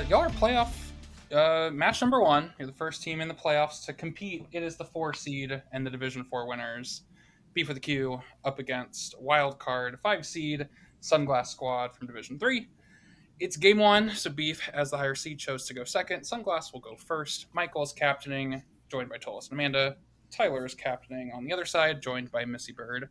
y'all are playoff match number 1. You're the first team in the playoffs to compete. It is the 4 seed and the Division 4 winners. Beef with the Q up against wild card 5 seed Sunglass Squad from Division 3. It's game 1, so Beef, as the higher seed, chose to go second. Sunglass will go first. Michael is captaining, joined by Tolis and Amanda. Tyler is captaining on the other side, joined by Missy Bird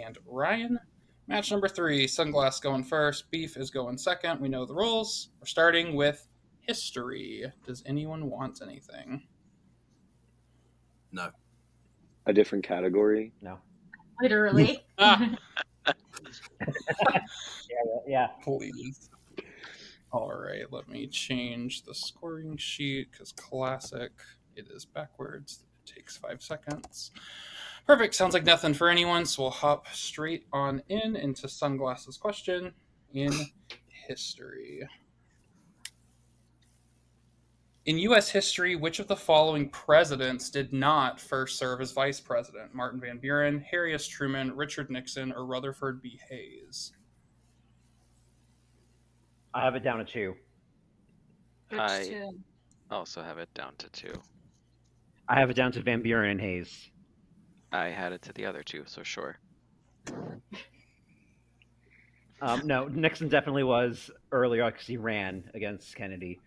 and Ryan. Match number 3, Sunglass going first. Beef is going second. We know the rules. We're starting with history. Does anyone want anything? No. A different category? No. Literally. Yeah. Please. All right, let me change the scoring sheet because classic, it is backwards. It takes 5 seconds. Perfect. Sounds like nothing for anyone, so we'll hop straight on into Sunglass's question in history. In U.S. history, which of the following presidents did not first serve as vice president? Martin Van Buren, Harry S. Truman, Richard Nixon, or Rutherford B. Hayes? I have it down to 2. I also have it down to 2. I have it down to Van Buren and Hayes. I had it to the other 2, so sure. No, Nixon definitely was earlier because he ran against Kennedy.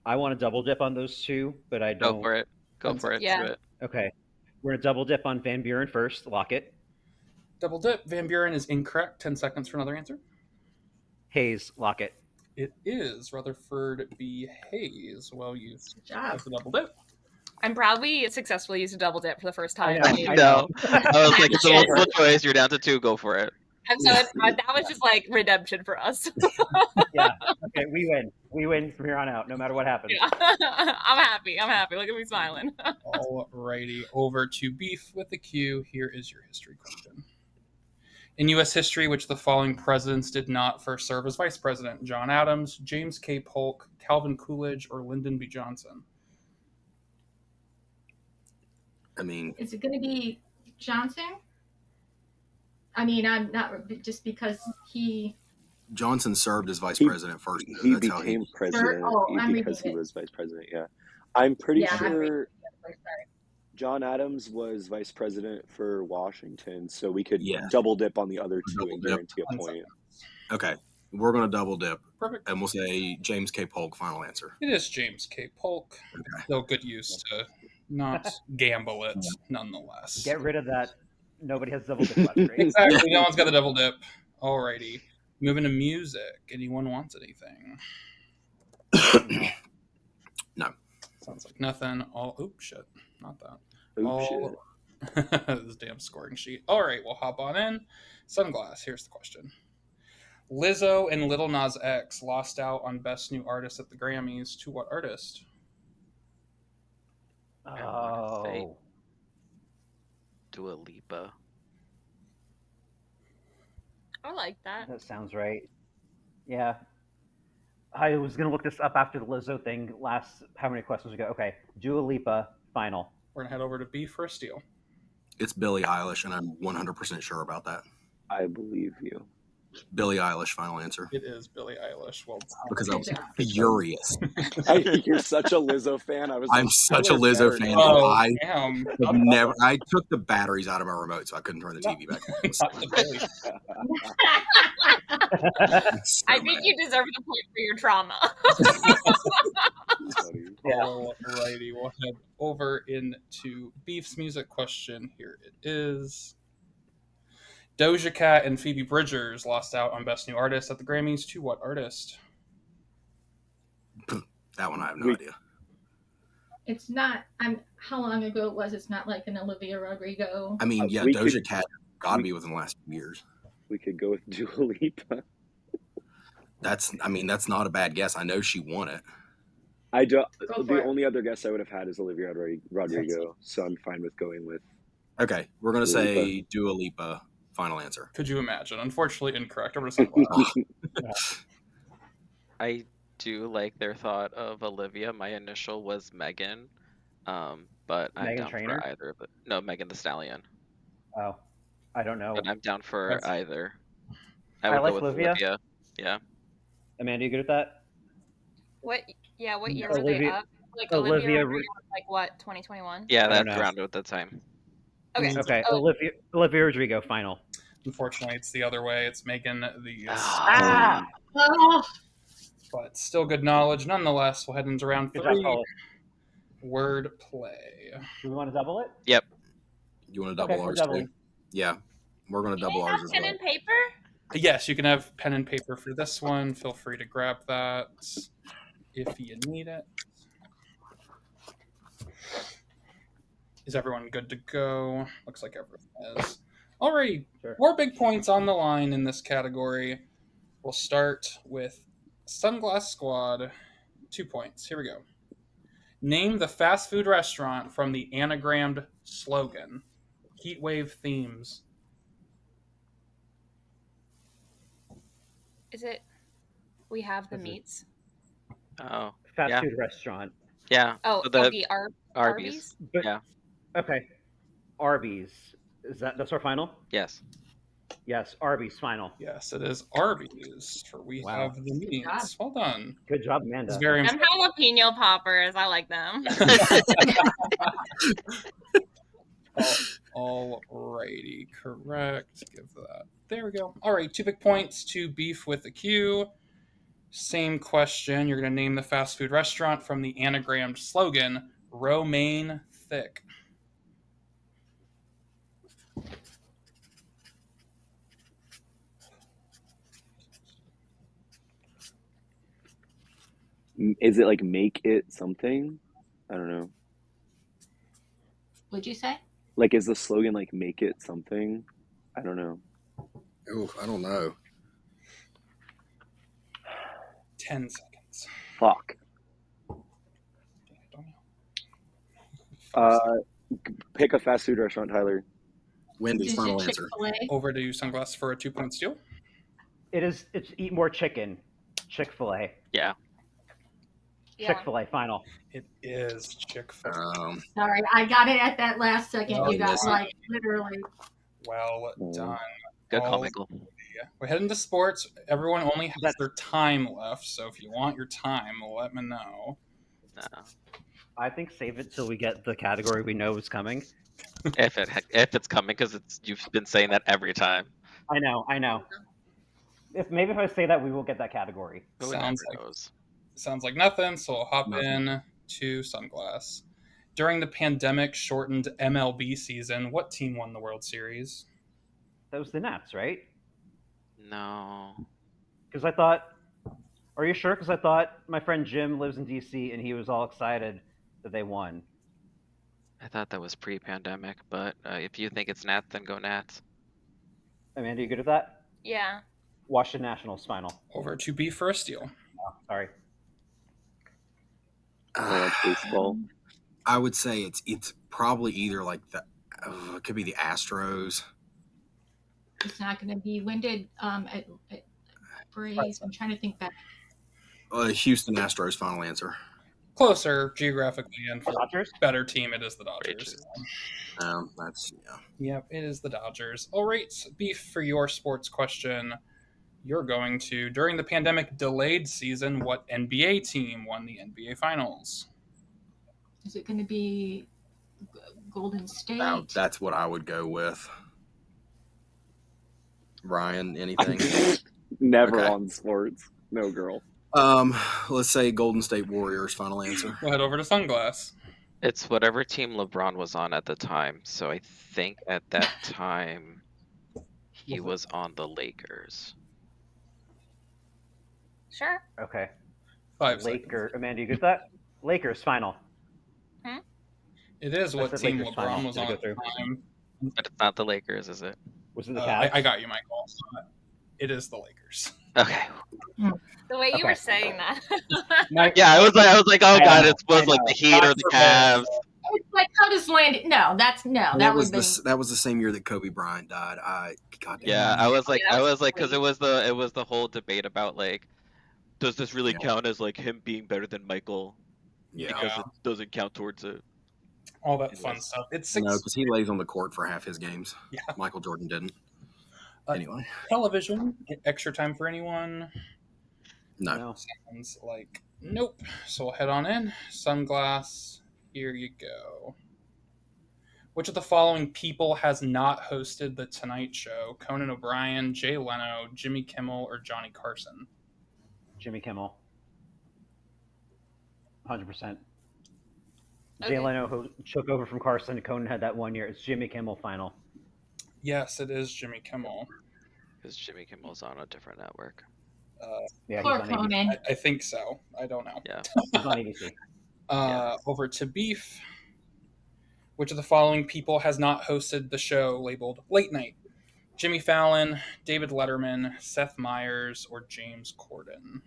I want to double dip on those 2, but I don't. Go for it. Go for it. Yeah. Do it. Okay. We're going to double dip on Van Buren first. Lock it. Double dip. Van Buren is incorrect. 10 seconds for another answer. Hayes, lock it. It is Rutherford B. Hayes. Well used. Good job. With the double dip. I'm proud we successfully used a double dip for the first time. I know. I was like, it's a multiple choice. You're down to 2. Go for it. And so that was just like redemption for us. Yeah. Okay, we win. We win from here on out, no matter what happens. Yeah. I'm happy. Look at me smiling. Alrighty, over to Beef with the Q. Here is your history question. In U.S. history, which of the following presidents did not first serve as vice president? John Adams, James K. Polk, Calvin Coolidge, or Lyndon B. Johnson? I mean, Is it going to be Johnson? I mean, I'm not just because he. Johnson served as vice president first. He That's how became president I'm because he reading it. was vice president. Yeah, I'm pretty Yeah, I'm reading sure it. Sorry. John Adams was vice president for Washington, so we could Yeah. double dip on the other 2 Double and dip. guarantee a point. Okay, we're gonna double dip, Perfect. and we'll say James K. Polk. Final answer. It is James K. Polk. Okay. Still good use to not gamble it, nonetheless. Get rid of that. Nobody has double dip left, right? Exactly. No one's got the double dip. Alrighty. Moving to music. Anyone wants anything? No. Sounds like nothing. Shit. Not that. Oh, This damn scoring sheet. Alright, we'll hop on in. Sunglass, here's the question. Lizzo and Lil Nas X lost out on Best New Artist at the Grammys to what artist? Oh. Dua Lipa. I like that. That sounds right. Yeah. I was going to look this up after the Lizzo thing how many questions ago? Okay. Dua Lipa, final. We're going to head over to Beef for a steal. It's Billie Eilish, and I'm 100% sure about that. I believe you. Billie Eilish. Final answer. It is Billie Eilish. Well done. Because I was furious. You're such a Lizzo fan. I'm such a Lizzo fan. Oh, I damn. never. I took the batteries out of my remote, so I couldn't turn the TV back on. Not the Billie. I think you deserve the point for your trauma. Alrighty, we'll head over into Beef's music question. Here it is. Doja Cat and Phoebe Bridgers lost out on Best New Artist at the Grammys to what artist? That one I have no idea. It's not. How long ago it was? It's not like an Olivia Rodrigo. I mean, yeah, We Doja could- Cat got to be within the last few years. We could go with Dua Lipa. That's not a bad guess. I know she won it. I do. Go for The it. only other guess I would have had is Olivia Rodrigo, so I'm fine with going with. Okay, we're gonna Dua say Lipa. Dua Lipa. Final answer. Could you imagine? Unfortunately, incorrect. Over to Sunglass. I do like their thought of Olivia. My initial was Megan, but I'm Meghan down Trainor? for either. But no, Megan the Stallion. Oh. I don't know. But I'm down for That's- either. I would like go with Olivia. Yeah. Amanda, you good at that? What? Yeah, what year were they Olivia- up? Like Olivia Olivia like what, 2021? Yeah, I don't that's know. around at the time. Okay. Okay, Oh, Olivia Rodrigo final. Unfortunately, it's the other way. It's Megan the Ah! Oh, but still good knowledge nonetheless. We'll head into round Good job, 3. fellas. Word play. Do we want to double it? Yep. You want to double Okay, we're ours doubling. too? Yeah, we're going to do double they ours have as pen well. and paper? Yes, you can have pen and paper for this one. Feel free to grab that if you need it. Is everyone good to go? Looks like everyone is. Alrighty, Sure. 4 big points on the line in this category. We'll start with Sunglass Squad. 2 points. Here we go. Name the fast food restaurant from the anagrammed slogan. Heatwave themes. Is it we have the Is it- meats? Oh, Fast Yeah. food restaurant. yeah. Oh, So the the Arby's. But, Yeah. Okay. Arby's. That's our final? Yes. Yes, Arby's final. Yes, it is Arby's for we Wow. have the meats. Well done. Good job, Amanda. It's very Them jalapeno poppers. I like them. Alrighty, correct. Give that. There we go. All right, 2 big points to beef with the Q. Same question. You're going to name the fast food restaurant from the anagrammed slogan, Romaine Thick. Is it like make it something? I don't know. what'd you say? Like, is the slogan like make it something? I don't know. Oh, I don't know. 10 seconds. Fuck. I don't know. Pick a fast food restaurant, Tyler. Wendy's Is final it answer. Chick-fil-A? Over to Sunglass for a 2-point steal. It's Eat More Chicken. Chick-fil-A. Yeah. Yeah. Chick-fil-A final. It is Chick-fil-A. Sorry, I got it at that last second. Oh, You got yes. like literally. Well done. Good call, All- Michael. We're heading to sports. Everyone only has That's- their time left, so if you want your time, let me know. No. I think save it till we get the category we know is coming. If it's coming, because you've been saying that every time. I know. If I say that, we will get that category. Who Sounds never like- knows? Sounds like nothing, so I'll hop Nothing. in to Sunglass. During the pandemic shortened MLB season, what team won the World Series? That was the Nats, right? No. Because I thought. Are you sure? Because I thought my friend Jim lives in DC and he was all excited that they won. I thought that was pre-pandemic, but if you think it's Nats, then go Nats. Amanda, you good with that? Yeah. Washington Nationals final. Over to B for a steal. Oh, sorry. Lance baseball. I would say it's probably either like it could be the Astros. It's not going to be. When did at Braves? I'm trying to think back. Houston Astros final answer. Closer geographically and for Dodgers? a better team, it is the Dodgers. Rangers. That's Yep, it is the Dodgers. All right, Beef, for your sports question, you're going to, during the pandemic delayed season, what NBA team won the NBA Finals? Is it going to be Golden State? that's what I would go with. Ryan, anything? Never Okay. on sports. No girl. Let's say Golden State Warriors final answer. We'll head over to Sunglass. It's whatever team LeBron was on at the time. So I think at that time he was on the Lakers. Sure. Okay. 5 seconds. Lakers. Amanda, you good with that? Lakers final. It is I what said team Lakers LeBron final. was Did I on go at the through? time. But it's not the Lakers, is it? Was it the Cavs? I got you, Michael. It is the Lakers. Okay. The way you Okay. were saying that. Yeah, I was like, oh I god, know, it was I like know. the Heat or the Cavs. It's like how does Landon? No, that's no. And That that was would be. that was the same year that Kobe Bryant died. God damn Yeah, it. I was like, that was because it was the whole debate about like, does this really count as like him being better than Michael Yeah. because it doesn't count towards it? All that It fun was- stuff. It's No, 6 because he lays on the court for half his games. Yeah. Michael Jordan didn't. Anyway, television. Extra time for anyone? no. No. Sounds like Nope. So we'll head on in. Sunglass, here you go. Which of the following people has not hosted The Tonight Show? Conan O'Brien, Jay Leno, Jimmy Kimmel, or Johnny Carson? Jimmy Kimmel. 100%. Okay. Jay Leno who took over from Carson. Conan had that 1 year. It's Jimmy Kimmel final. Yes, it is Jimmy Kimmel. Because Jimmy Kimmel's on a different network. Yeah, Poor he's on ABC. Conan. I think so. I don't know. Yeah. He's on ABC. Over to Beef. Which of the following people has not hosted the show labeled Late Night? Jimmy Fallon, David Letterman, Seth Meyers, or James Corden?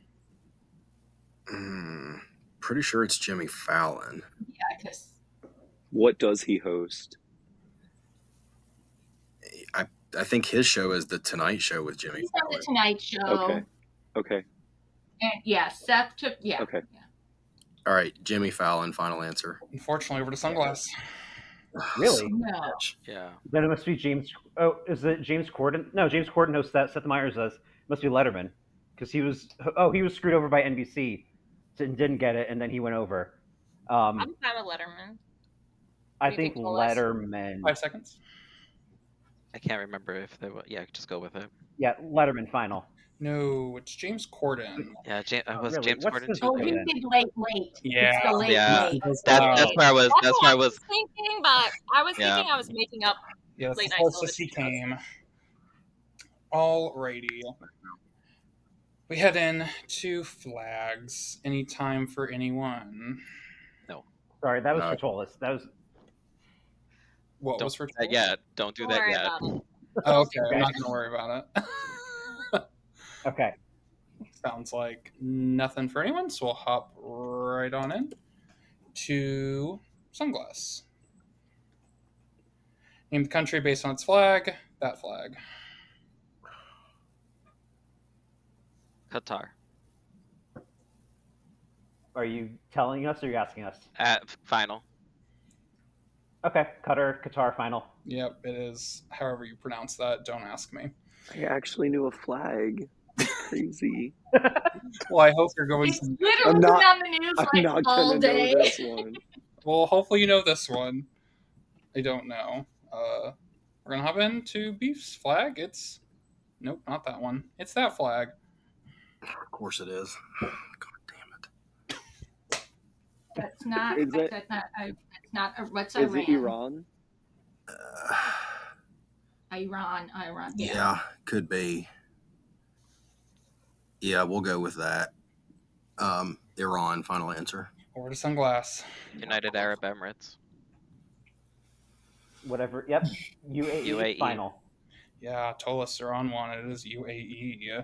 Pretty sure it's Jimmy Fallon. Yeah, because What does he host? I think his show is The Tonight Show with Jimmy he's on Fallon. the Tonight Show. Okay. Okay. And yeah, Seth took. Yeah. Okay. All right, Jimmy Fallon, final answer. Unfortunately, over to Sunglass. Really? No. Yeah. Then it must be James. Oh, is it James Corden? No, James Corden hosts that. Seth Meyers does. Must be Letterman, because he was. Oh, he was screwed over by NBC, and didn't get it, and then he went over. I'm fine with Letterman. I you think think, Wallace? Letterman. 5 seconds. I can't remember if they were. Yeah, just go with it. Yeah, Letterman final. No, it's James Corden. Yeah, was Really? James What's Corden this too? Oh, Okay, he then. did late. Yeah. It's the late Yeah. late. That's where I was. That's That's what where I I was. thinking, but I was Yeah. thinking I was making up. Yeah, that's Late the night closest he television came. Alrighty. We head in to flags. Any time for anyone? Sorry, that was No. for Tolis. That was. What Don't was for do that yet. Don't do Don't that worry yet. about it. Oh, okay, I'm not going to worry about it. Okay. Sounds like nothing for anyone, so we'll hop right on in to Sunglass. Name the country based on its flag. That flag. Qatar. Are you telling us or are you asking us? At final. Okay, Qatar final. Yep, it is. However you pronounce that, don't ask me. I actually knew a flag. Crazy. Well, I hope you're going It's to. literally I'm not- on the news I'm like not all gonna day. know this one. Well, hopefully you know this one. I don't know. We're gonna hop into Beef's flag. It's nope, not that one. It's that flag. Of course it is. God damn it. That's not. Is it- That's not. It's not. What's Is Iran? it Iran? Iran. Yeah, could be. Yeah, we'll go with that. Iran, final answer. Over to Sunglass. United Arab Emirates. Whatever. Yep. UAE. Final. Yeah, Tolis are on one. It is UAE. Yeah.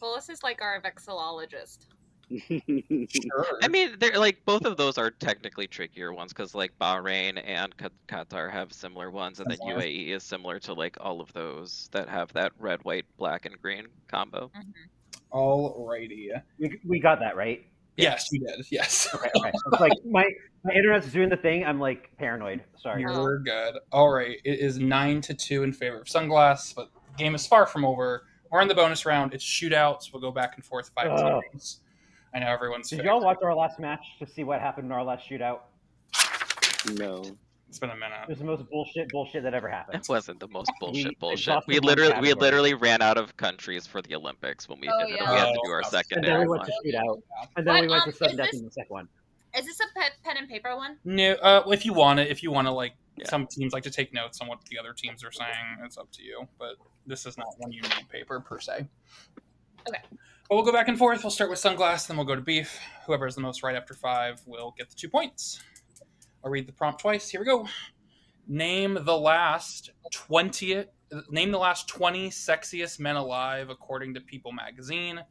Well, this is like our vexillologist. Sure. I mean, they're like both of those are technically trickier ones because like Bahrain and Qatar have similar ones, and then Similar. UAE is similar to like all of those that have that red, white, black, and green combo. Alrighty. We got that right. Yes, you did. Yes. Okay. It's like my internet's doing the thing. I'm like paranoid. Sorry. You're good. All right. It is 9-2 in favor of Sunglass, but the game is far from over. We're in the bonus round. It's shootouts. We'll go back and forth 5 Ugh. times. I know everyone's Did favorite. y'all watch our last match to see what happened in our last shootout? No. It's been a It minute. was the most bullshit that ever happened. It wasn't the most bullshit. exhausted We one literally category. ran out of countries for the Olympics when we Oh, did it. yeah. We had to Oh, do our and And then secondary we went one. to shootout. And then What, we went to is sudden death this- in the second one. Is this a pen and paper one? No, if you want to, like Yeah. some teams like to take notes on what the other teams are saying. It's up to you. But this is not one you need paper per se. Okay. But we'll go back and forth. We'll start with Sunglass, then we'll go to Beef. Whoever has the most right after 5 will get the 2 points. I'll read the prompt twice. Here we go. Name the last 20 sexiest men alive according to People magazine.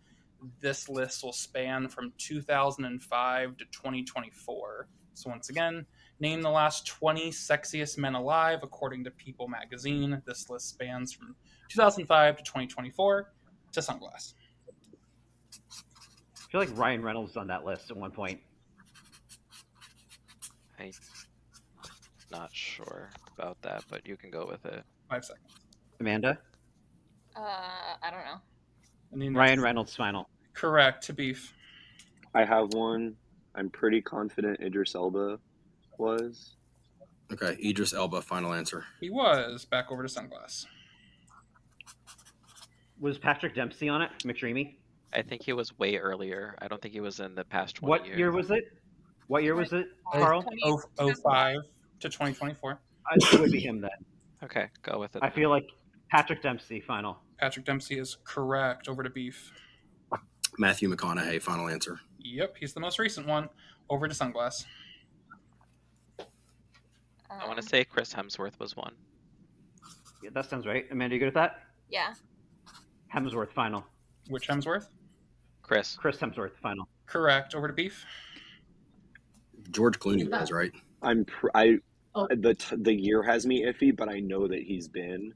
This list will span from 2005 to 2024. So once again, name the last 20 sexiest men alive according to People magazine. This list spans from 2005 to 2024 to Sunglass. I feel like Ryan Reynolds was on that list at one point. I'm not sure about that, but you can go with it. 5 seconds. Amanda? I don't know. And then Ryan Reynolds final. Correct to Beef. I have one. I'm pretty confident Idris Elba was. Okay, Idris Elba, final answer. He was. Back over to Sunglass. Was Patrick Dempsey on it? McDreamy? I think he was way earlier. I don't think he was in the past 20 What years. year was it? What year was it, Carl? 05 to 2024. It would be him then. Okay, go with it. I feel like Patrick Dempsey, final. Patrick Dempsey is correct. Over to Beef. Matthew McConaughey, final answer. Yep, he's the most recent one. Over to Sunglass. I want to say Chris Hemsworth was one. Yeah, that sounds right. Amanda, you good with that? Yeah. Hemsworth, final. Which Hemsworth? Chris. Chris Hemsworth, final. Correct. Over to Beef. George Clooney was, right? The year has me iffy, but I know that he's been.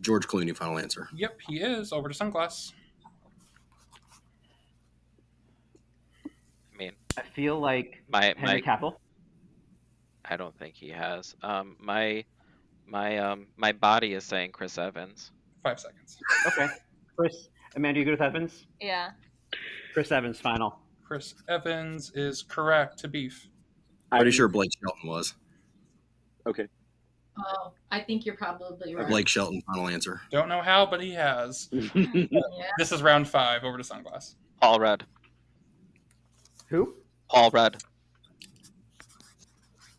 George Clooney, final answer. Yep, he is. Over to Sunglass. I mean, I feel like my Henry Cavill. I don't think he has. My body is saying Chris Evans. 5 seconds. Okay. Chris, Amanda, you good with Evans? Yeah. Chris Evans, final. Chris Evans is correct. To Beef. Pretty sure Blake Shelton was. Okay. Oh, I think you're probably right. Blake Shelton, final answer. Don't know how, but he has. Yeah. This is round 5. Over to Sunglass. Paul Rudd. Who? Paul Rudd.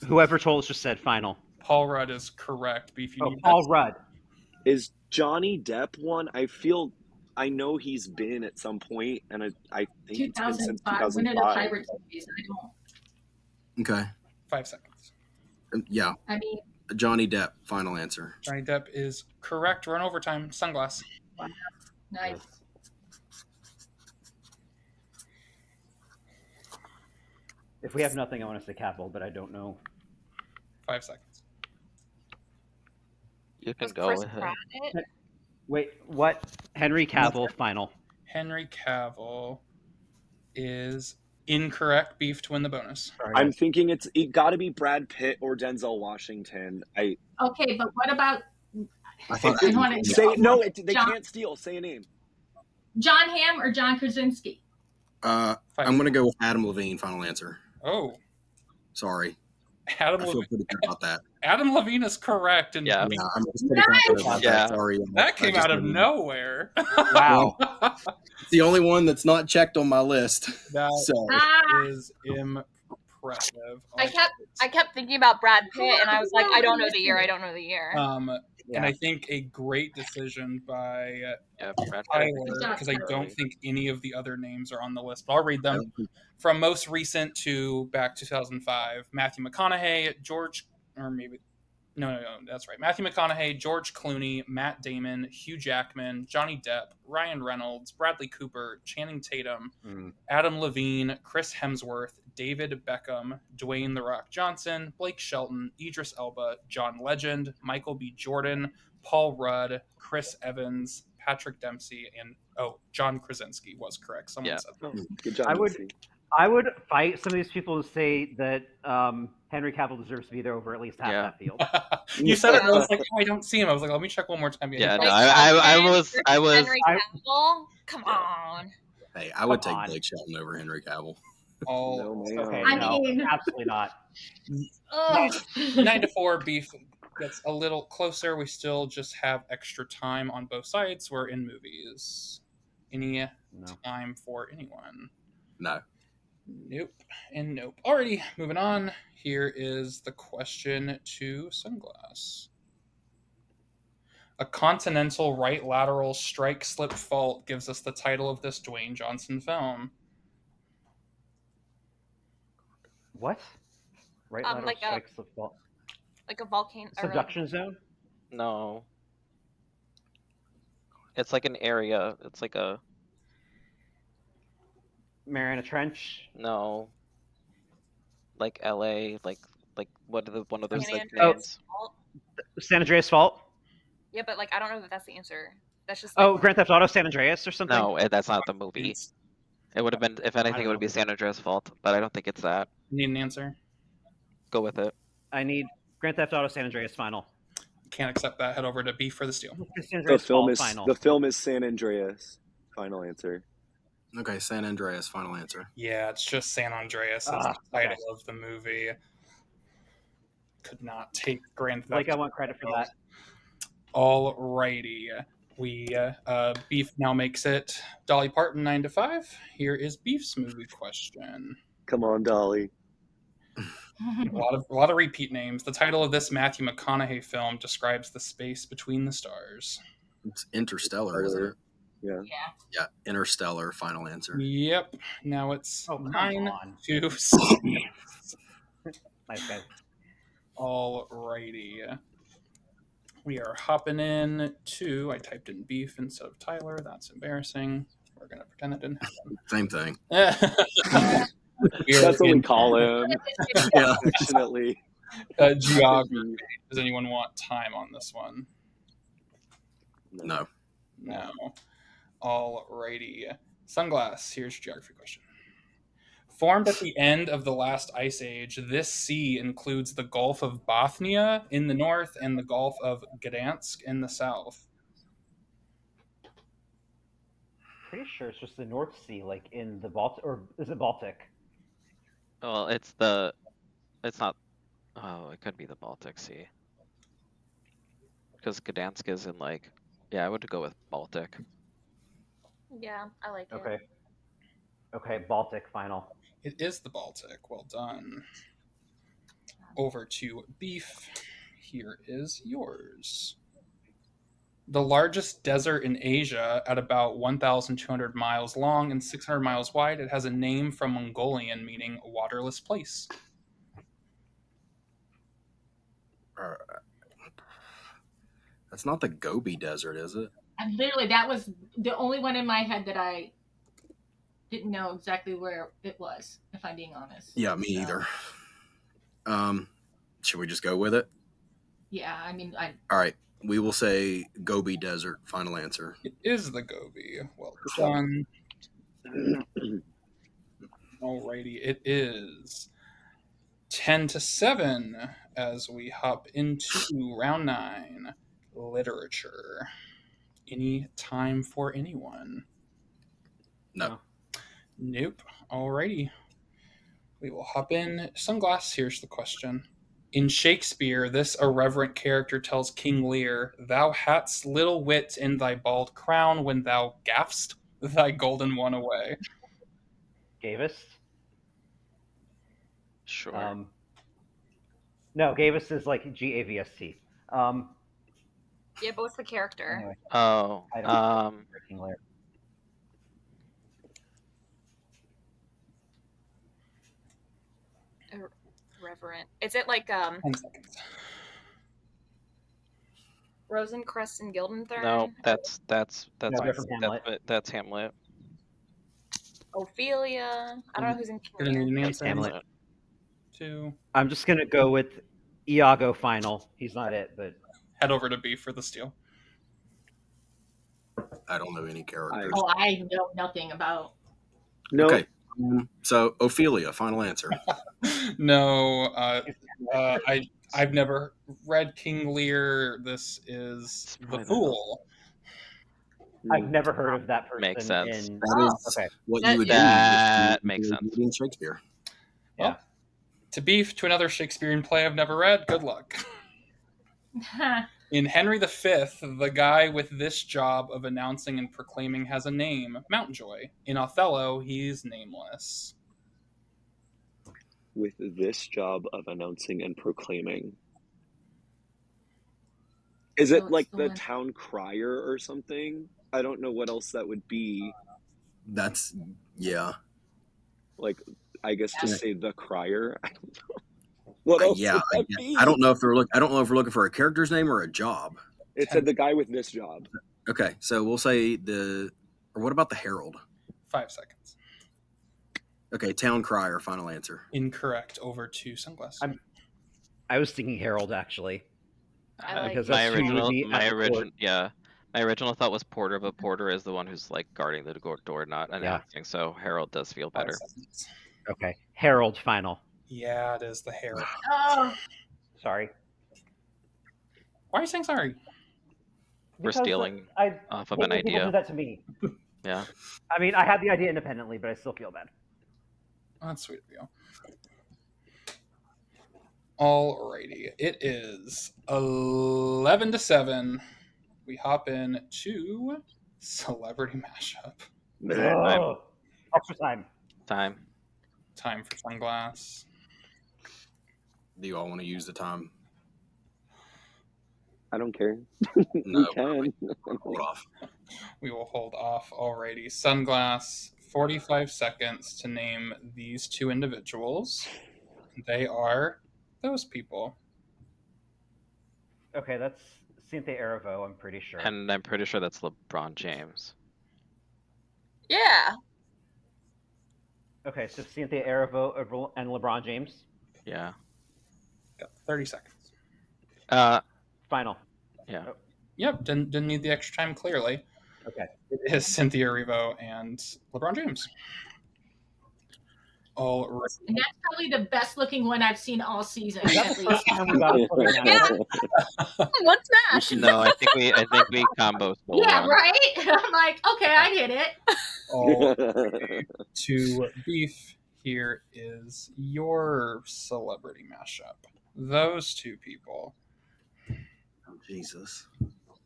Whoever told us just said final. Paul Rudd is correct. Beef, you Oh, need Paul this? Rudd. Is Johnny Depp one? I know he's been at some point, and I think it's been since 2005. When are the 2005. Pirates movies? I don't. Okay. 5 seconds. Yeah, I mean, Johnny Depp, final answer. Johnny Depp is correct. Run overtime. Sunglass. nice. If we have nothing, I want to say Cavill, but I don't know. 5 seconds. You can Was go Chris with Pratt it. it? Wait, what? Henry Cavill, final. Henry Cavill is incorrect. Beef to win the bonus. Sorry, I'm guys. thinking it got to be Brad Pitt or Denzel Washington. Okay, but what about I think I wanna- Say no. They John- can't steal. Say a name. John Hamm or John Krasinski? I'm going to go with Adam Levine, final answer. Oh, Sorry. Adam I feel Levine. pretty good about that. Adam Levine is correct. And Yeah. Yeah, I'm just pretty confident about Yeah. that. Sorry. that I came just out of didn't- nowhere. Wow. It's the only one that's not checked on my list. That So Ah, is impressive. I kept thinking about Brad Pitt, and I was like, I don't know the year. I don't know the year. And I think a great decision by Yeah, Brad Pitt. Tyler, because I don't think any of the other names are on the list. But I'll read them. From most recent to back 2005, Matthew McConaughey, that's right. Matthew McConaughey, George Clooney, Matt Damon, Hugh Jackman, Johnny Depp, Ryan Reynolds, Bradley Cooper, Channing Tatum, Adam Levine, Chris Hemsworth, David Beckham, Dwayne The Rock Johnson, Blake Shelton, Idris Elba, John Legend, Michael B. Jordan, Paul Rudd, Chris Evans, Patrick Dempsey, and John Krasinski was correct. Someone Yeah. said that. Oh, good job. I would fight some of these people to say that Henry Cavill deserves to be there over at least half Yeah. that field. You said it, and I was like, I don't see him. I was like, let me check one more time. Yeah, no, Like, I was Henry I- Cavill? Come on. hey, I would Come take on. Blake Shelton over Henry Cavill. all No, man. Okay, I no, mean- absolutely not. ugh. 9-4 beef gets a little closer. We still just have extra time on both sides. We're in movies. Any No. time for anyone? No. Nope and nope. Alrighty, moving on. Here is the question to Sunglass. A continental right lateral strike slip fault gives us the title of this Dwayne Johnson film. What? Right lateral like a- strike slip fault. Like a volcano. or Subduction zone? no. It's like an area. It's like a Mariana Trench? no. Like LA, like what are one of those San like Andreas names? Fault. San Andreas Fault? Yeah, but like I don't know that that's the answer. That's just Oh, like, Grand Theft Auto San Andreas or something? No, that's not the movie. It would have been, if anything, it would be San Andreas' fault, but I don't think it's that. Need an answer? Go with it. I need Grand Theft Auto San Andreas final. Can't accept that. Head over to B for the steal. San The Andreas film Fault is final. the film is San Andreas. Final answer. Okay, San Andreas, final answer. Yeah, it's just San Andreas is Ah, the title okay. of the movie. Could not take Grand Theft. Like I want credit for that. Alrighty. Beef now makes it Dolly Parton 9 to 5. Here is Beef's movie question. Come on, Dolly. A lot of repeat names. The title of this Matthew McConaughey film describes the space between the stars. It's Interstellar, isn't it? Yeah. Yeah, Interstellar, final answer. Yep. Now it's Oh, come 9 on. to 6. Nice guys. Alrighty. We are hopping in to. I typed in Beef instead of Tyler. That's embarrassing. We're going to pretend that didn't Same thing. happen. That's what we call him. Yeah. Affectionately. Geography. Does anyone want time on this one? No. No. Alrighty. Sunglass, here's your geography question. Formed at the end of the last ice age, this sea includes the Gulf of Bothnia in the north and the Gulf of Gdansk in the south. Pretty sure it's just the North Sea, like in the Baltic, or is it Baltic? Well, it's not. Oh, it could be the Baltic Sea. Because Gdansk is in like, yeah, I would go with Baltic. Yeah, I like it. Okay. Okay, Baltic final. It is the Baltic. Well done. Over to Beef. Here is yours. The largest desert in Asia, at about 1,200 miles long and 600 miles wide, it has a name from Mongolian meaning waterless place. That's not the Gobi Desert, is it? And literally, that was the only one in my head that I didn't know exactly where it was, if I'm being honest. Yeah, me either. Should we just go with it? Yeah, I mean, All right. We will say Gobi Desert, final answer. It is the Gobi. Well done. Alrighty, it is 10 to 7 as we hop into round 9. Literature. Any time for anyone? No. Nope. Alrighty. We will hop in. Sunglass, here's the question. In Shakespeare, this irreverent character tells King Lear, "Thou hadst little wit in thy bald crown when thou gaffst thy golden one away." Gavis? Sure. No, Gavis is like Gavst. Yeah, but what's the character? Anyway, Oh. I don't know. King Lear. Irreverent. Is it like 10 seconds. Rosencrest and Guildenstern? No, that's No, they're from Hamlet. that's Hamlet. Ophelia. I don't know who's in King Gonna need an Lear. answer. Hamlet. 2. I'm just gonna go with Iago final. He's not it, but Head over to B for the steal. I don't know any characters. oh, I know nothing about. No. Okay. So Ophelia, final answer. No, I've never read King Lear. This is The probably Fool. I've never heard of that person. Makes sense. In... That is okay. what That- you would do. That if you makes were sense. reading Shakespeare. Yeah. To Beef, to another Shakespearean play I've never read. Good luck. In Henry V, the guy with this job of announcing and proclaiming has a name, Mountjoy. In Othello, he's nameless. With this job of announcing and proclaiming. Is So it it's like the the one- town crier or something? I don't know what else that would be. That's yeah. Like, I guess Yeah. just say the crier. I don't know. What else Yeah. would that be? I don't know if I don't know if we're looking for a character's name or a job. It said the guy with this job. Okay, so we'll say or what about the Herald? 5 seconds. Okay, Town Crier, final answer. Incorrect. Over to Sunglass. I was thinking Harold actually. I like Because My that's who you would be at the court. my original thought was Porter, but Porter is the one who's like guarding the door, not announcing. So Harold does feel 5 better. seconds. Okay, Harold final. Yeah, it is the Herald. Oh, Sorry. Why are you saying sorry? We're Because stealing I off of hate an when people idea. do that to me. Yeah. I mean, I had the idea independently, but I still feel bad. That's sweet of you. Alrighty, it is 11-7. We hop in to celebrity mashup. Oh, extra time. Time. Time for Sunglass. Do you all want to use the time? I don't care. No, We can. hold off. We will hold off. Alrighty, Sunglass. 45 seconds to name these two individuals. They are those people. Okay, that's Cynthia Erivo, I'm pretty sure. And I'm pretty sure that's LeBron James. Yeah. Okay, so Cynthia Erivo and LeBron James. Yeah. Got 30 seconds. Final. Yeah. Oh, Yep, didn't need the extra time clearly. okay. It is Cynthia Erivo and LeBron James. All right. And that's probably the best looking one I've seen all season. Is that At the least. first time we got a footing on Yeah. it? One smash. No, I think we combo stole Yeah, one. right. I'm like, okay, I hit it. All to Beef. Here is your celebrity mashup. Those two people. Oh, Jesus.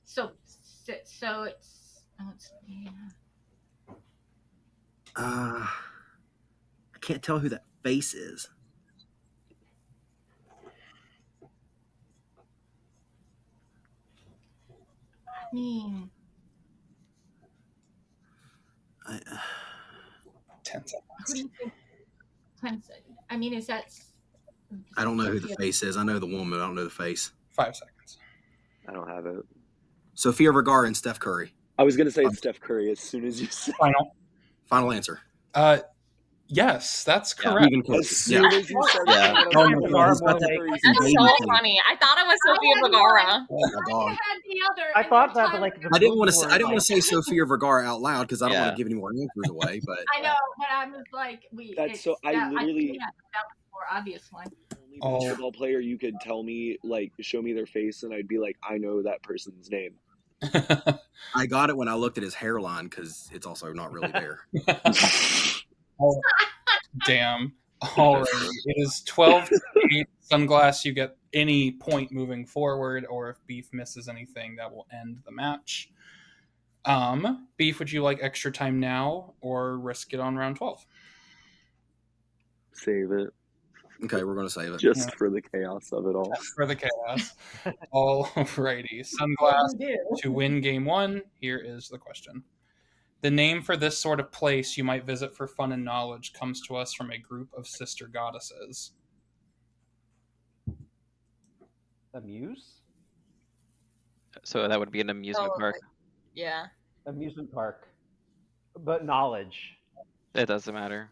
So it's let's see. I can't tell who that face is. I mean, 10 seconds. who do you think? I mean, is that? I don't know who the face is. I know the woman. I don't know the face. 5 seconds. I don't have it. Sofia Vergara and Steph Curry. I was gonna say it's Steph Curry as soon as you said. Final answer. Yes, that's Yeah. correct. Even As close. soon Yeah. as you said Yeah. that, Oh I my was God, like, he's got that Steph face. Curry's That's Baby so face. funny. I thought it was Sophia I had Vergara. Oh my I God. had the other. I and thought then that, but like the I didn't want moves to. were, I didn't want like- to say Sofia Vergara out loud because I don't want Yeah. to give any more answers away. But I know, but I was like, That's so. I literally. think that was the more obvious one. Only Oh. basketball player you could tell me, like, show me their face, and I'd be like, I know that person's name. I got it when I looked at his hairline because it's also not really there. Oh, damn. Alrighty. It is 12-8. Sunglass, you get any point moving forward, or if Beef misses anything, that will end the match. Beef, would you like extra time now or risk it on round 12? Save it Okay, we're gonna save it. just for the chaos of it all. For the chaos. Alrighty. Sunglass, You do. to win game 1, here is the question. The name for this sort of place you might visit for fun and knowledge comes to us from a group of sister goddesses. A muse? So that would be an amusement Oh, park. Yeah. Amusement park. But knowledge. It doesn't matter.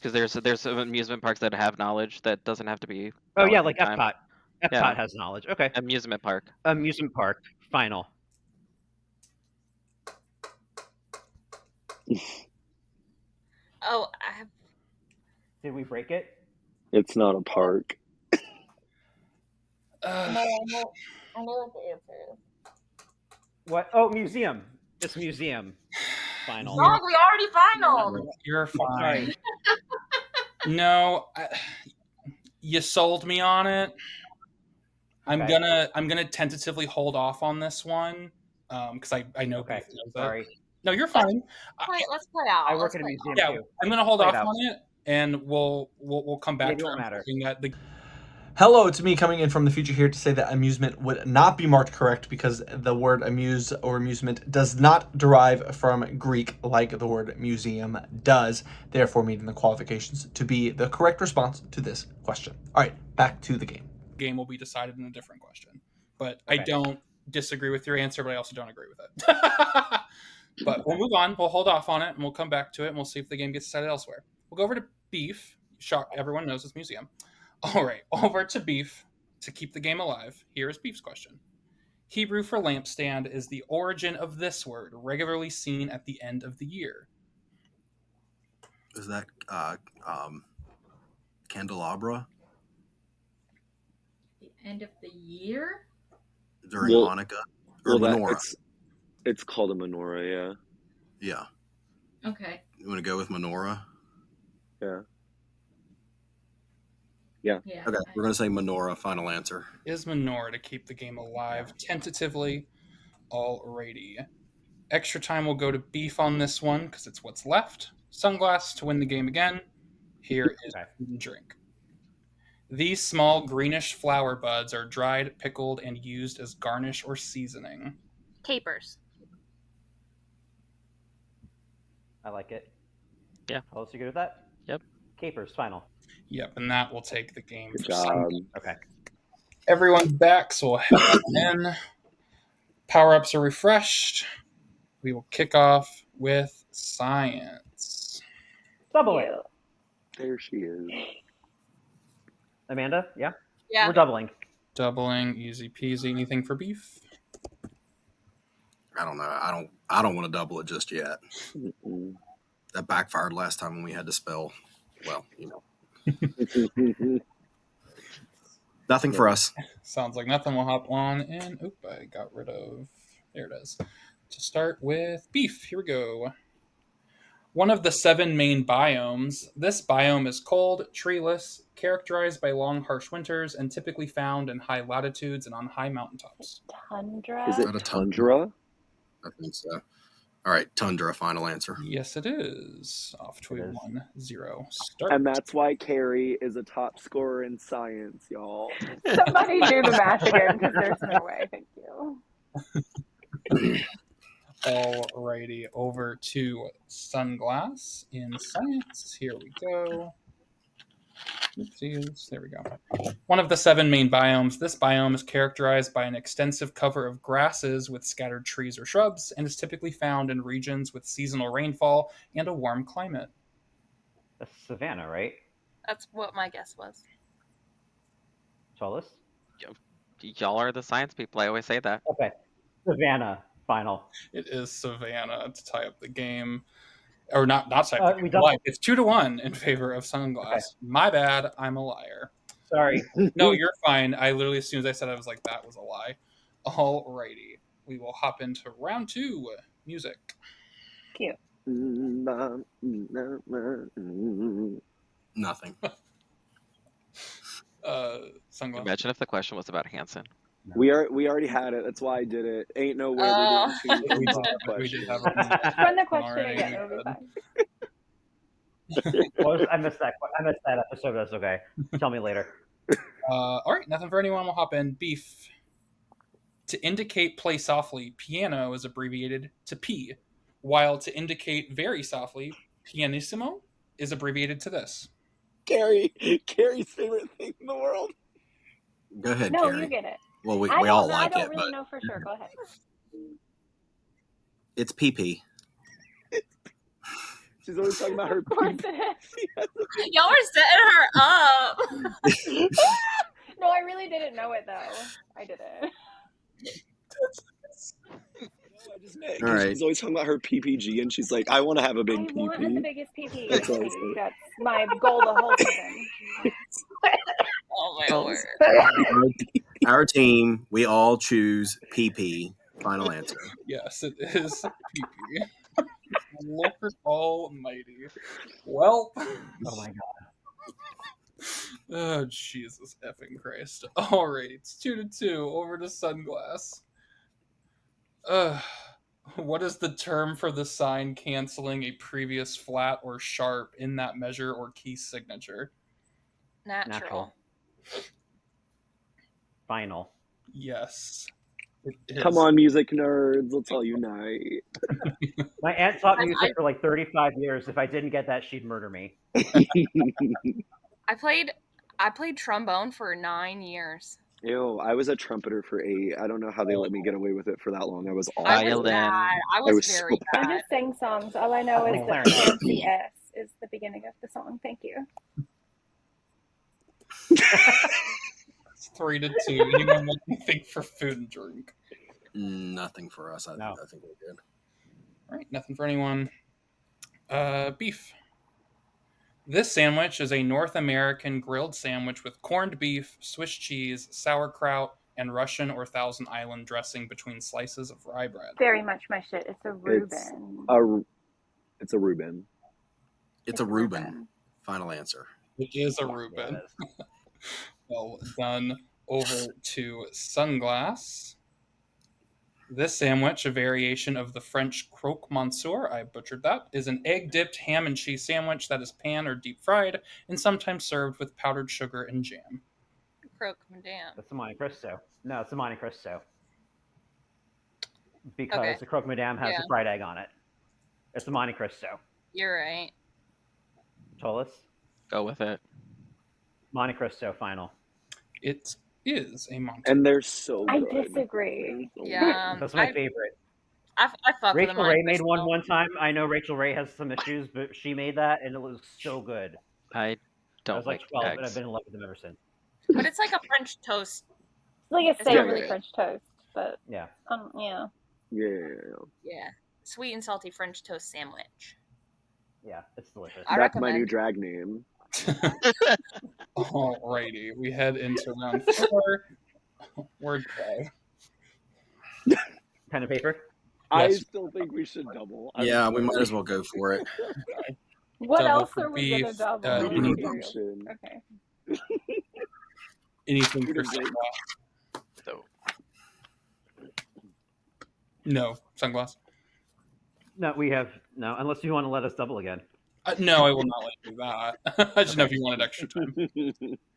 Because there's some amusement parks that have knowledge that doesn't have to be. Oh yeah, knowledge like all the time. Epcot. Epcot Yeah. has knowledge. Okay. Amusement park. Amusement park. Final. Oh, I have. Did we break it? It's not a park. No, I know what the answer is. What? Oh, museum. It's museum. Final. Wrong. We already finaled. You're fine. Sorry. No, you sold me on it. I'm Okay. gonna tentatively hold off on this one because I know Okay. Beef knows it. Sorry. No, you're fine. Let's play out. I work Let's at a play museum Yeah, too. I'm gonna hold Play off it out. on it, and we'll come back Maybe to it won't it. matter. Looking at the Hello, it's me coming in from the future here to say that amusement would not be marked correct because the word amuse or amusement does not derive from Greek like the word museum does, therefore meeting the qualifications to be the correct response to this question. All right, back to the game. game will be decided in a different question. But I Okay. don't disagree with your answer, but I also don't agree with it. But we'll move on. We'll hold off on it, and we'll come back to it, and we'll see if the game gets decided elsewhere. We'll go over to Beef. Shock, everyone knows it's museum. All right, over to Beef to keep the game alive. Here is Beef's question. Hebrew for lampstand is the origin of this word, regularly seen at the end of the year. Is that candelabra The end of the year. during Well- Hanukkah or Well, menorah? It's called a menorah, Yeah. Okay. You want to go with menorah? yeah. Yeah. Okay, we're going to say menorah, final answer. Is menorah to keep the game alive tentatively. Alrighty. Extra time will go to beef on this one because it's what's left. Sunglass to win the game again. Here is Okay. food and drink. These small greenish flower buds are dried, pickled, and used as garnish or seasoning. Capers. I like it. Yeah. Hollis, you good with that? Yep. Capers, final. Yep, and that will take the game. Good for Sunglass. job. Okay. Everyone's back, so we'll head on in. Power-ups are refreshed. We will kick off with science. Double it. There she is. Amanda, yeah? Yeah. We're doubling. Doubling, easy peasy. Anything for beef? I don't know. I don't want to double it just yet. Mm-mm. That backfired last time when we had to spell. Well, you know. Nothing for us. Sounds like nothing. We'll hop on in. Oop, I got rid of. There it is. To start with beef, here we go. One of the 7 main biomes. This biome is cold, treeless, characterized by long, harsh winters, and typically found in high latitudes and on high mountaintops. Tundra. Is it tundra? I think so. All right, tundra, final answer. Yes, it is. Off to It a is. 1-0 start. And that's why Carrie is a top scorer in science, y'all. Somebody do the math again because there's no way. Thank you. Alrighty, over to Sunglass in science. Here we go. Oopsies, there we go. One of the 7 main biomes. This biome is characterized by an extensive cover of grasses with scattered trees or shrubs and is typically found in regions with seasonal rainfall and a warm climate. That's Savannah, right? That's what my guess was. Hollis? Y'all are the science people. I always say that. Okay. Savannah, final. It is Savannah to tie up the game. Or not tie up the We game. doubled. It's 2-1 in favor of Sunglass. Okay. My bad, I'm a liar. Sorry. No, you're fine. I literally, as soon as I said it, I was like, that was a lie. Alrighty. We will hop into round 2. Music. Cute. Nothing. Sunglass. Imagine if the question was about Hanson. We already had it. That's why I did it. Ain't no way we're doing 2 We did- questions. have a Run the question already. again. It'll be fine. I missed that episode. That's okay. Tell me later. All right, nothing for anyone. We'll hop in. Beef. To indicate play softly, piano is abbreviated to P, while to indicate very softly, pianissimo is abbreviated to this. Carrie's favorite thing in the world. Go ahead, No, Carrie. you get it. Well, we I don't all know. like I don't it, really but know for sure. Go ahead. it's PP. She's always talking about her Of course pee. it is. Y'all are setting her up. No, I really didn't know it though. I didn't. I just met All right. She's always talking about her PPG, and she's like, I want to have a big I want the PP. biggest PP. That's what I say. That's my goal the whole season. Oh my word. Our team, we all choose PP. Final answer. Yes, it is PP. Lord Almighty. Well. Oh my god. Oh, Jesus effing Christ. Alright, it's 2-2. Over to Sunglass. What is the term for the sign canceling a previous flat or sharp in that measure or key signature? Natural. Final. Yes. It is. Come on, music nerds. Let's all unite. My aunt taught music for like 35 years. If I didn't get that, she'd murder me. I played trombone for 9 years. Ew, I was a trumpeter for 8. I don't know how they let me get away with it for that long. I was awful. I was Violin. bad. I I was was very so I bad. just sang songs. All I know is Oh, that clarinet. PNCS is the beginning of the song. Thank you. It's 3-2. Anyone want anything for food and drink? Nothing for us. I No. think we're good. Alright, nothing for anyone. Beef. This sandwich is a North American grilled sandwich with corned beef, Swiss cheese, sauerkraut, and Russian or Thousand Island dressing between slices of rye bread? Very much my shit. It's a Reuben. It's a Reuben. It's a Reuben. Final answer. It is a Yeah, Reuben. it is. Well done. Over to Sunglass. This sandwich, a variation of the French croque monsieur, I butchered that, is an egg-dipped ham and cheese sandwich that is pan or deep fried and sometimes served with powdered sugar and jam. Croque Madame. That's the Monte Cristo. No, it's the Monte Cristo. Because Okay. the Croque Madame has Yeah. a fried egg on it. It's the Monte Cristo. You're right. Tolis? Go with it. Monte Cristo final. It is a Monte. And they're so I good. disagree. Yeah. That's my favorite. I fuck with the Rachel Monte Ray made Cristo. one time. I know Rachel Ray has some issues, but she made that, and it was so good. I I don't was like like 12, and I've eggs. been in love with them ever since. But it's like a French toast. It's like a It's not savory really- French toast, but Yeah. yeah. Yeah. Yeah. Sweet and salty French toast sandwich. Yeah, it's delicious. I That's my new recommend. drag name. Alrighty, we head into round 4. Wordplay. Pen and paper? I Yes. still think we should double. Yeah, we might as well go for it. What Double else for are we gonna beef, double? uh, I'm any- curious. Redemption. Okay. Anything Food for and drink. Sunglass? So, No, Sunglass. No, we have no. Unless you want to let us double again. No, I will not let you do that. I just know if you wanted extra time.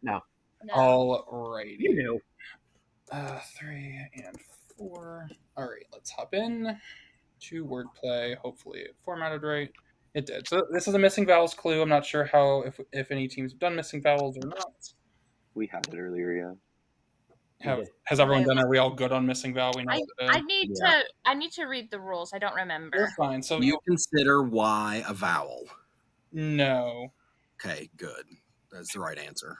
No. Alrighty. You knew. 3 and 4. All right, let's hop in to wordplay. Hopefully it formatted right. It did. So this is a missing vowels clue. I'm not sure how if any teams have done missing vowels or not. We had it earlier, yeah. Has everyone done it? Are we all good on missing vowel? We know what it is. I need to read the rules. I don't remember. You're fine. So You consider Y a vowel. no. Okay, good. That's the right answer.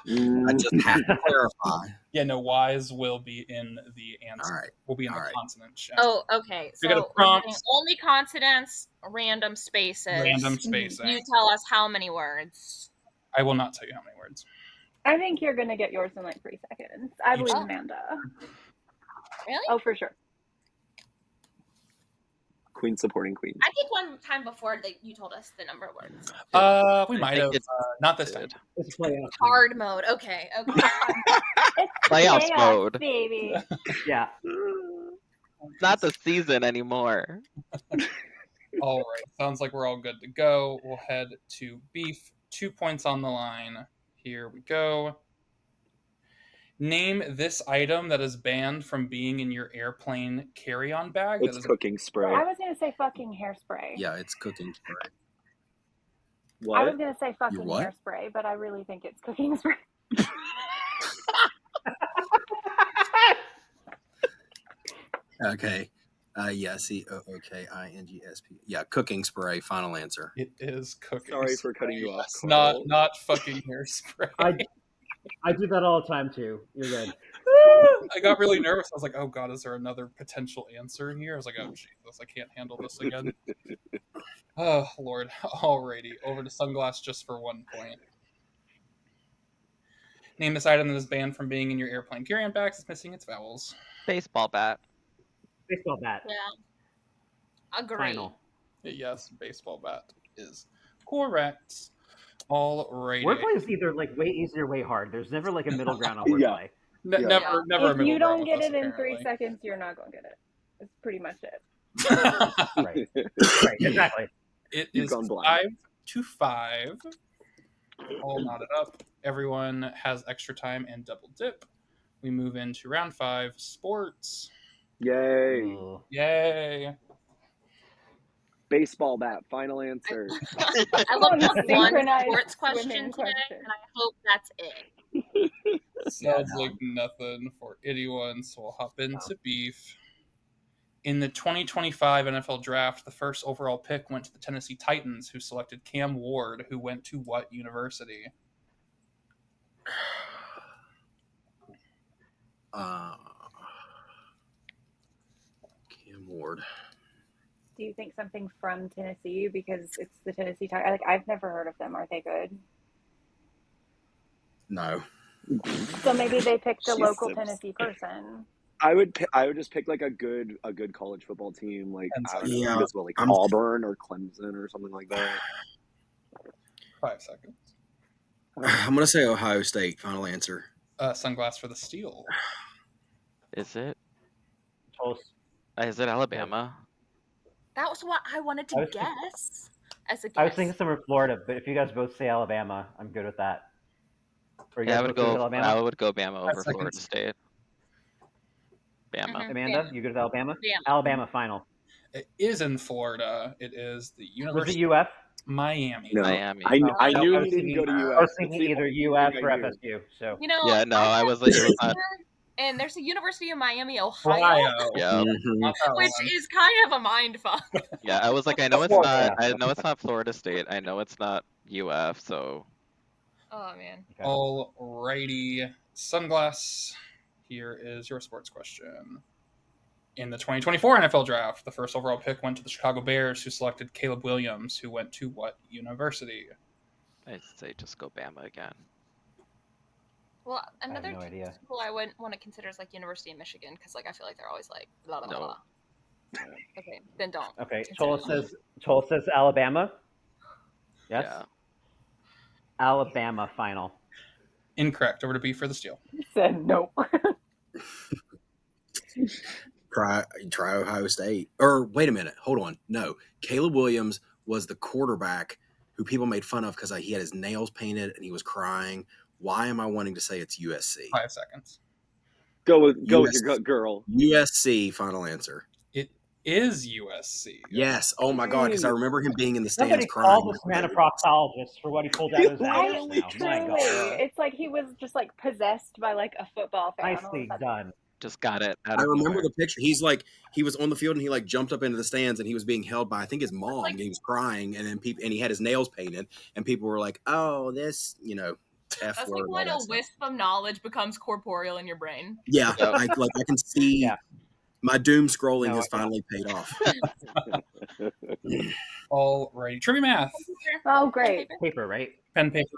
Mm. I just have to clarify. Yeah, no. Y's will be in the answer. All right. Will be in All the right. consonant show. Oh, okay. We got a So we're prompt. doing only consonants, random spaces. Random spacing. You tell us how many words. I will not tell you how many words. I think you're gonna get yours in like 3 seconds. I believe Oh. Amanda. Really? Oh, for sure. Queen supporting queen. I think one time before that you told us the number of words. We might have. Not this time. It's playoff. Hard mode. Okay. Okay. Playoffs Chaos, mode. baby. Yeah. It's not the season anymore. All right. Sounds like we're all good to go. We'll head to beef. 2 points on the line. Here we go. Name this item that is banned from being in your airplane carry-on bag. It's that is cooking spray. I was gonna say fucking hairspray. Yeah, it's cooking spray. What? I was gonna say fucking what? hairspray, but I really think it's cooking spray. Okay. Yeah, COOKINGSP. Yeah, cooking spray. Final answer. It is cooking. Sorry for cutting you off, It's Carl. not fucking hairspray. I do that all the time too. You're good. I got really nervous. I was like, oh god, is there another potential answer here? I was like, oh Jesus, I can't handle this again. Oh Lord. Alrighty, over to Sunglass just for 1 point. Name this item that is banned from being in your airplane carry-on bags. It's missing its vowels. Baseball bat. Baseball bat. Yeah. Agree. Final. Yes, baseball bat is correct. Alrighty. Wordplay is either like way easy or way hard. There's never like a middle ground on Yeah. wordplay. Never a If middle you ground don't with get us, it in 3 apparently. seconds, you're not gonna get it. That's pretty much it. Right. Right. Exactly. It You've is gone blind. 5-5. All knotted up. Everyone has extra time and double dip. We move into round 5, sports. Yay. Ooh. Yay. Baseball bat. Final answer. I looked up one Synchronized sports question swimming today, question. and I hope that's it. Sounds like nothing for anyone, so we'll hop into beef. In the 2025 NFL Draft, the first overall pick went to the Tennessee Titans, who selected Cam Ward, who went to what university? Cam Ward. Do you think something from Tennessee because it's the Tennessee Titans? Like I've never heard of them. Are they good? No. So maybe they picked a She's local so Tennessee person. I would just pick like a good college football team, like And I don't know, Yeah, might as well like I'm- Auburn or Clemson or something like that. 5 seconds. I'm gonna say Ohio State. Final answer. Sunglass for the steal. Is it? Tulsa. Is it Alabama? That was what I wanted I to was thinking- guess as a guess. I was thinking somewhere in Florida, but if you guys both say Alabama, I'm good with that. Or you Yeah, guys I would both good with go. Alabama? I would go Bama over seconds. Florida State. Bama. Mhm. Amanda, Bama. you good with Alabama? Bama. Alabama final. It is in Florida. It is the Was it University UF? Miami. No, Miami. I No, knew I he was didn't thinking- go to UF. I was It's thinking the either only UF thing or I knew. FSU. So You know, Yeah, no, I I have was like, it was not. and there's a University of Miami, Ohio, Ohio. Yeah, Mhm. Not that which one. is kind of a mind fuck. yeah. I was like, I know it's Florida. not. I know it's not Florida State. I know it's not UF. So Oh man. okay. Alrighty. Sunglass, here is your sports question. In the 2024 NFL Draft, the first overall pick went to the Chicago Bears, who selected Caleb Williams, who went to what university? I'd say just go Bama again. Well, another no idea. school I wouldn't want to consider is like University of Michigan because like I feel like they're always like blah blah blah. No. blah. Okay, then don't. Okay, consider Tola says Alabama. Yes. Yeah. Alabama final. Incorrect. Over to B for the steal. He said nope. Try Ohio State. Or wait a minute. Hold on. No, Caleb Williams was the quarterback who people made fun of because he had his nails painted and he was crying. Why am I wanting to say it's USC? 5 seconds. Go with your US gut, girl. USC. Final answer. It is USC. Yes. Oh my God. Because I remember him being in the stands Somebody crying. called this man a proctologist for what he pulled out of his ass just now. My Truly, God. it's like he was just like possessed by like a football fan. Nicely done. Just got it. Out I of remember nowhere. the picture. He was on the field and he like jumped up into the stands and he was being held by I think his mom and he was crying and then people and he had his nails painted and people were like, "Oh, this, F That's word." like when all a that stuff. wisp of knowledge becomes corporeal in your brain. Yeah, Yep. I can see Yeah. my doom scrolling No, has I know. finally paid off. Alrighty. Trivia math. Oh, great. Paper, right? Pen, paper.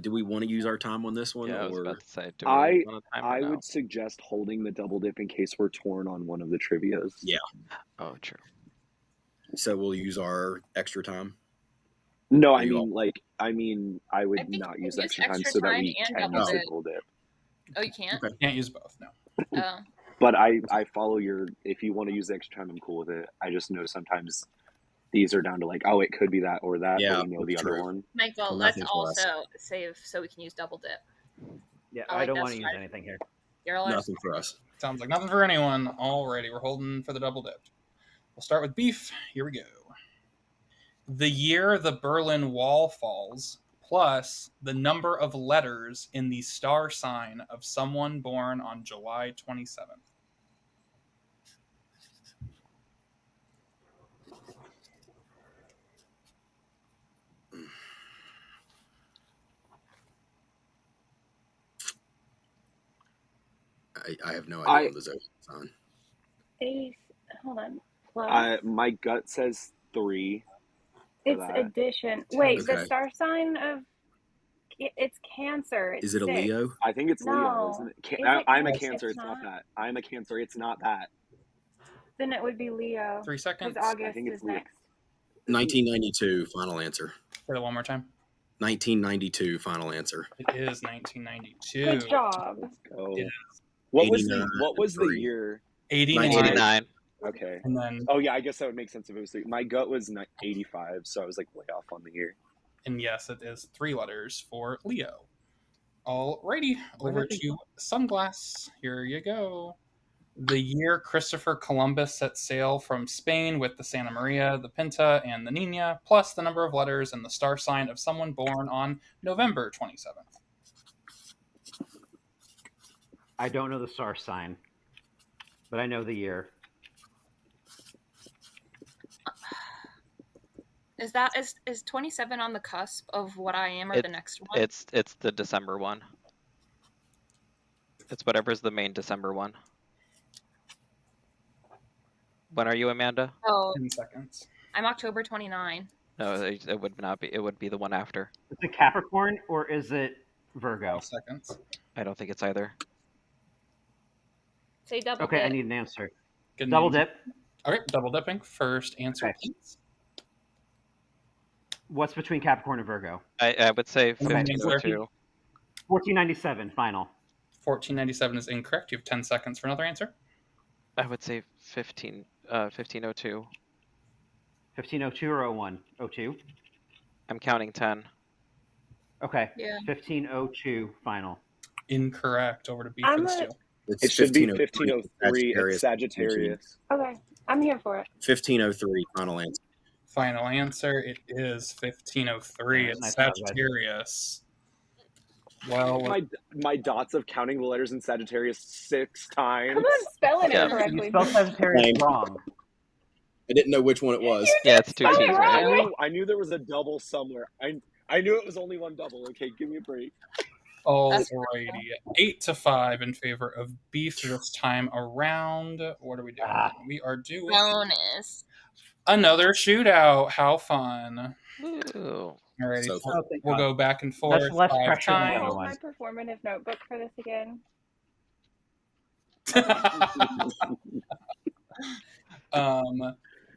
Do we want to use our time on this one? Yeah, I was or about to say. Do I we want a timer I now? would suggest holding the double dip in case we're torn on one of the trivias. Yeah. Oh, true. So we'll use our extra time. No, Are you all- I would I think not you use can use extra time extra so that time we and can double use a dip. double dip. Oh, you can't. Okay. Can't use both. No. Oh. But I follow your. If you want to use the extra time, I'm cool with it. I just know sometimes these are down to like, oh, it could be that or that. Yeah, but we know the that's other true. one. Michael, Well, let's nothing for us. also save so we can use double dip. Yeah, I I like don't that want to use slide. anything here. You're allowed. Nothing for us. Sounds like nothing for anyone. Alrighty. We're holding for the double dip. We'll start with beef. Here we go. The year the Berlin Wall falls, plus the number of letters in the star sign of someone born on July 27th. I have no idea what the zodiac sign. Hold on. Plus, My gut says 3. for it's that. addition. Wait, the Okay. star sign of it's Cancer. It's Is it a 6. Leo? I think it's Leo, No. isn't it? Is it I'm a Cancer? Cancer. It's It's not not? that. I'm a Cancer. It's not that. Then it would be Leo. 3 seconds. Because August think it's is Leo. next. 1992. Final answer. Say that one more time. 1992. Final answer. It is 1992. Good job. Let's go. Yeah. What was 89, the 3. year? 89. 89. Okay. And then, Oh yeah, I guess that would make sense if it was 3. My gut was 85, so I was like way off on the year. and yes, it is 3 letters for Leo. Alrighty. Over to Sunglass. Here you go. The year Christopher Columbus set sail from Spain with the Santa Maria, the Pinta, and the Nina, plus the number of letters in the star sign of someone born on November 27th. I don't know the star sign, but I know the year. Is 27 on the cusp of what I am or the next one? It's the December one. It's whatever's the main December one. When are you, Amanda? Oh, 10 seconds. I'm October 29. No, it would not be. It would be the one after. Is it Capricorn or is it Virgo. Seconds. I don't think it's either. Say double Okay, dip. I need an answer. Good Double name. dip. Okay, double dipping. First answer, Okay. please. What's between Capricorn and Virgo? I would say Okay. 1502. 1497, final. 1497 is incorrect. You have 10 seconds for another answer. I would say 1502. 1502 or 01? 02? I'm counting 10. Okay. Yeah. 1502, final. Incorrect. Over to B I'm for the a- steal. It should be 1503. 1503. It's Sagittarius. Okay, I'm here for it. 1503, final answer. Final answer. It is 1503. It's Nice job, guys. Sagittarius. Well, My dots of counting the letters in Sagittarius 6 times. Come on, spelling Yeah. it correctly. You spelled Sagittarius Same. wrong. I didn't know which one it was. Yeah, it's two spell it T's, right. right? I knew there was a double somewhere. I knew it was only one double. Okay, give me a break. alrighty. 8-5 in favor of beef this time around. What are we doing? We are doing Bonus. another shootout. How fun. Ooh. Alrighty. So So Oh, thank we'll God. go back and forth That's less 5 pressure than the times. other Hold one. my performative notebook for this again.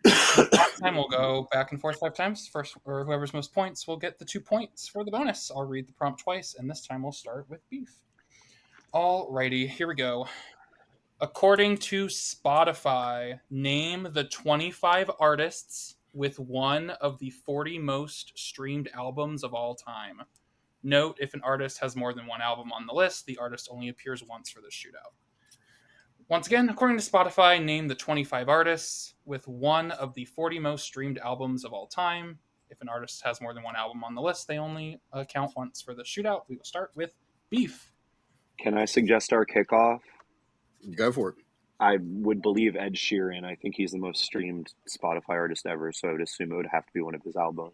Last time we'll go back and forth 5 times. First, or whoever's most points will get the 2 points for the bonus. I'll read the prompt twice, and this time we'll start with beef. Alrighty, here we go. According to Spotify, name the 25 artists with one of the 40 most streamed albums of all time. Note, if an artist has more than one album on the list, the artist only appears once for this shootout. Once again, according to Spotify, name the 25 artists with one of the 40 most streamed albums of all time. If an artist has more than one album on the list, they only count once for the shootout. We will start with beef. Can I suggest our kickoff? Go for it. I would believe Ed Sheeran. I think he's the most streamed Spotify artist ever, so I would assume it would have to be one of his albums.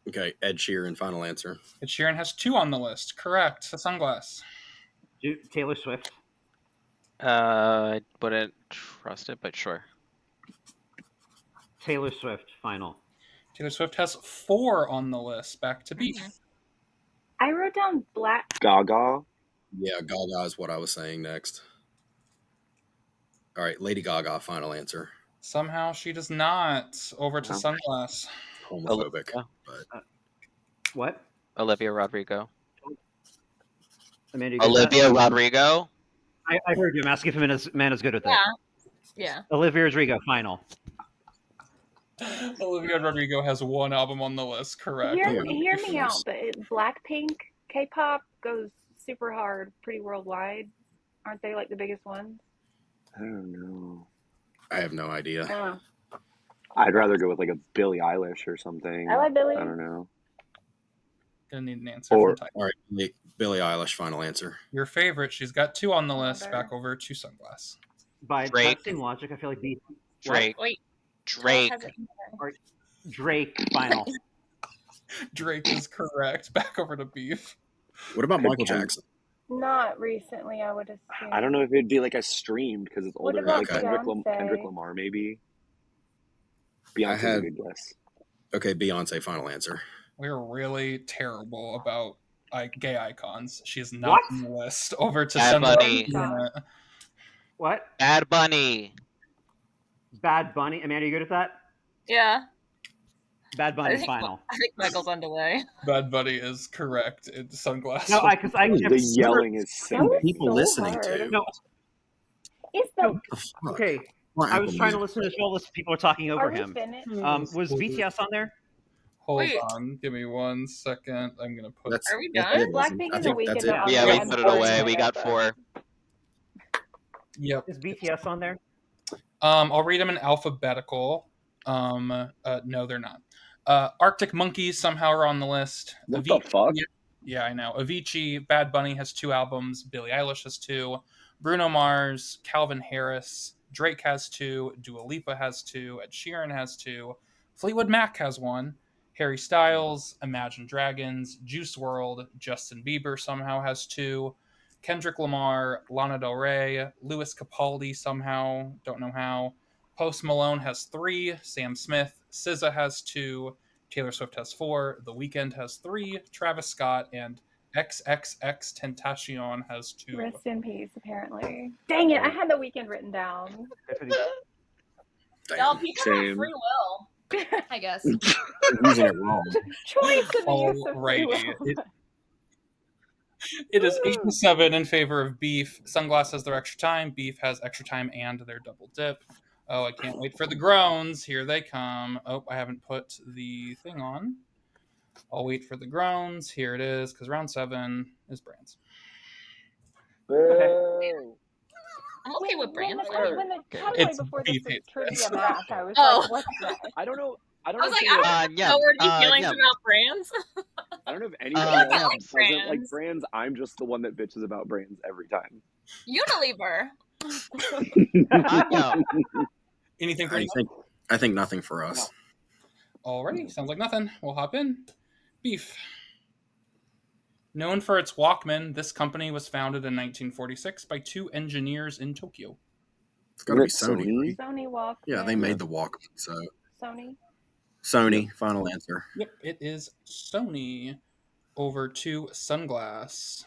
Okay, Ed Sheeran, final answer. Ed Sheeran has 2 on the list. Correct. The Sunglass. Taylor Swift. I wouldn't trust it, but sure. Taylor Swift, final. Taylor Swift has 4 on the list. Back to beef. I wrote down Black. Gaga. Yeah, Gaga is what I was saying next. All right, Lady Gaga, final answer. Somehow she does not. Over to No. Sunglass. Homophobic. Olivia. But What? Olivia Rodrigo. Amanda, you good with Olivia Rodrigo? that? I heard you. I'm asking if Amanda's good with it. Yeah. Yeah. Olivia Rodrigo, final. Olivia Rodrigo has 1 album on the list. Correct. Hear Yeah. me out, but Blackpink, K-pop goes super hard, pretty worldwide. Aren't they like the biggest ones? I don't know. I have no idea. Oh, I'd rather go with like a Billie Eilish or something. I like Billie. I don't know. Gonna need an answer Or- from Tyler. All right, Billie Eilish, final answer. Your favorite. She's got 2 on the list. Better. Back over to Sunglass. By Drake. that same logic, I feel like Drake. Wait. Drake. Has it in there? Drake, final. Drake is correct. Back over to beef. What about Michael Ken- Jackson? not recently, I would assume. I don't know if it'd be like a streamed because it's What older. about Like Beyonce? Kendrick Lamar, maybe. Beyonce's had- a good guess. Okay, Beyonce, final answer. We're really terrible about gay icons. She is not What? on the list. Over to Bad Sunglass. Bunny. What? Bad Bunny. Bad Bunny. Amanda, you good with that? Yeah. Bad I Bunny, think, final. I think Michael's on delay. Bad Bunny is correct. It's Sunglass. No, because I The yelling is That sick. was People so listening hard. to. No, It's the No. The fuck? okay. What I was Apple trying to Music? listen to all this. People are talking over Are we him. finished? Was BTS on there? Hold Wait. on. Give me 1 second. I'm gonna put. That's, Are we that's done? it, isn't Blackpink it? I is a think week that's in it. the Yeah, we I'm put it sorry, away. We got Amanda. 4. Yep. Is BTS on there? I'll read them in alphabetical. No, they're not. Arctic Monkeys somehow are on the list. What the fuck? Yeah, I know. Avicii, Bad Bunny has 2 albums. Billie Eilish has 2. Bruno Mars, Calvin Harris, Drake has 2. Dua Lipa has 2. Ed Sheeran has 2. Fleetwood Mac has 1. Harry Styles, Imagine Dragons, Juice WRLD, Justin Bieber somehow has 2. Kendrick Lamar, Lana Del Rey, Louis Capaldi somehow, don't know how. Post Malone has 3. Sam Smith, SZA has 2. Taylor Swift has 4. The Weeknd has 3. Travis Scott and XXX Tentacion has 2. Rest in peace, apparently. Dang it, I had the weekend written down. Y'all, people have Same. free will, I guess. You're using it wrong. Choice in the use of free Alrighty. will. It is 8-7 in favor of Beef. Sunglass has their extra time. Beef has extra time and their double dip. Oh, I can't wait for the groans. Here they come. Oh, I haven't put the thing on. I'll wait for the groans. Here it is, because round 7 is Brands. I'm okay with brands. When the category It's before this beef was hate trivia this. math, I was Oh. like, what's that? I don't know. I don't I know. was like, if I anyone- don't know where deep feelings yeah. about brands. I don't know if anyone yeah. else I like doesn't like brands. brands. I'm just the one that bitches about brands every time. Unilever. No. Anything for I think nothing for us. Alrighty, sounds like nothing. We'll hop in. Beef. Known for its Walkman, this company was founded in 1946 by 2 engineers in Tokyo. It's got to be Isn't it Sony. Sony? Sony Walkman. Yeah, they made the Walkman. So Sony. Sony, final answer. Yep, it is Sony. Over to Sunglass.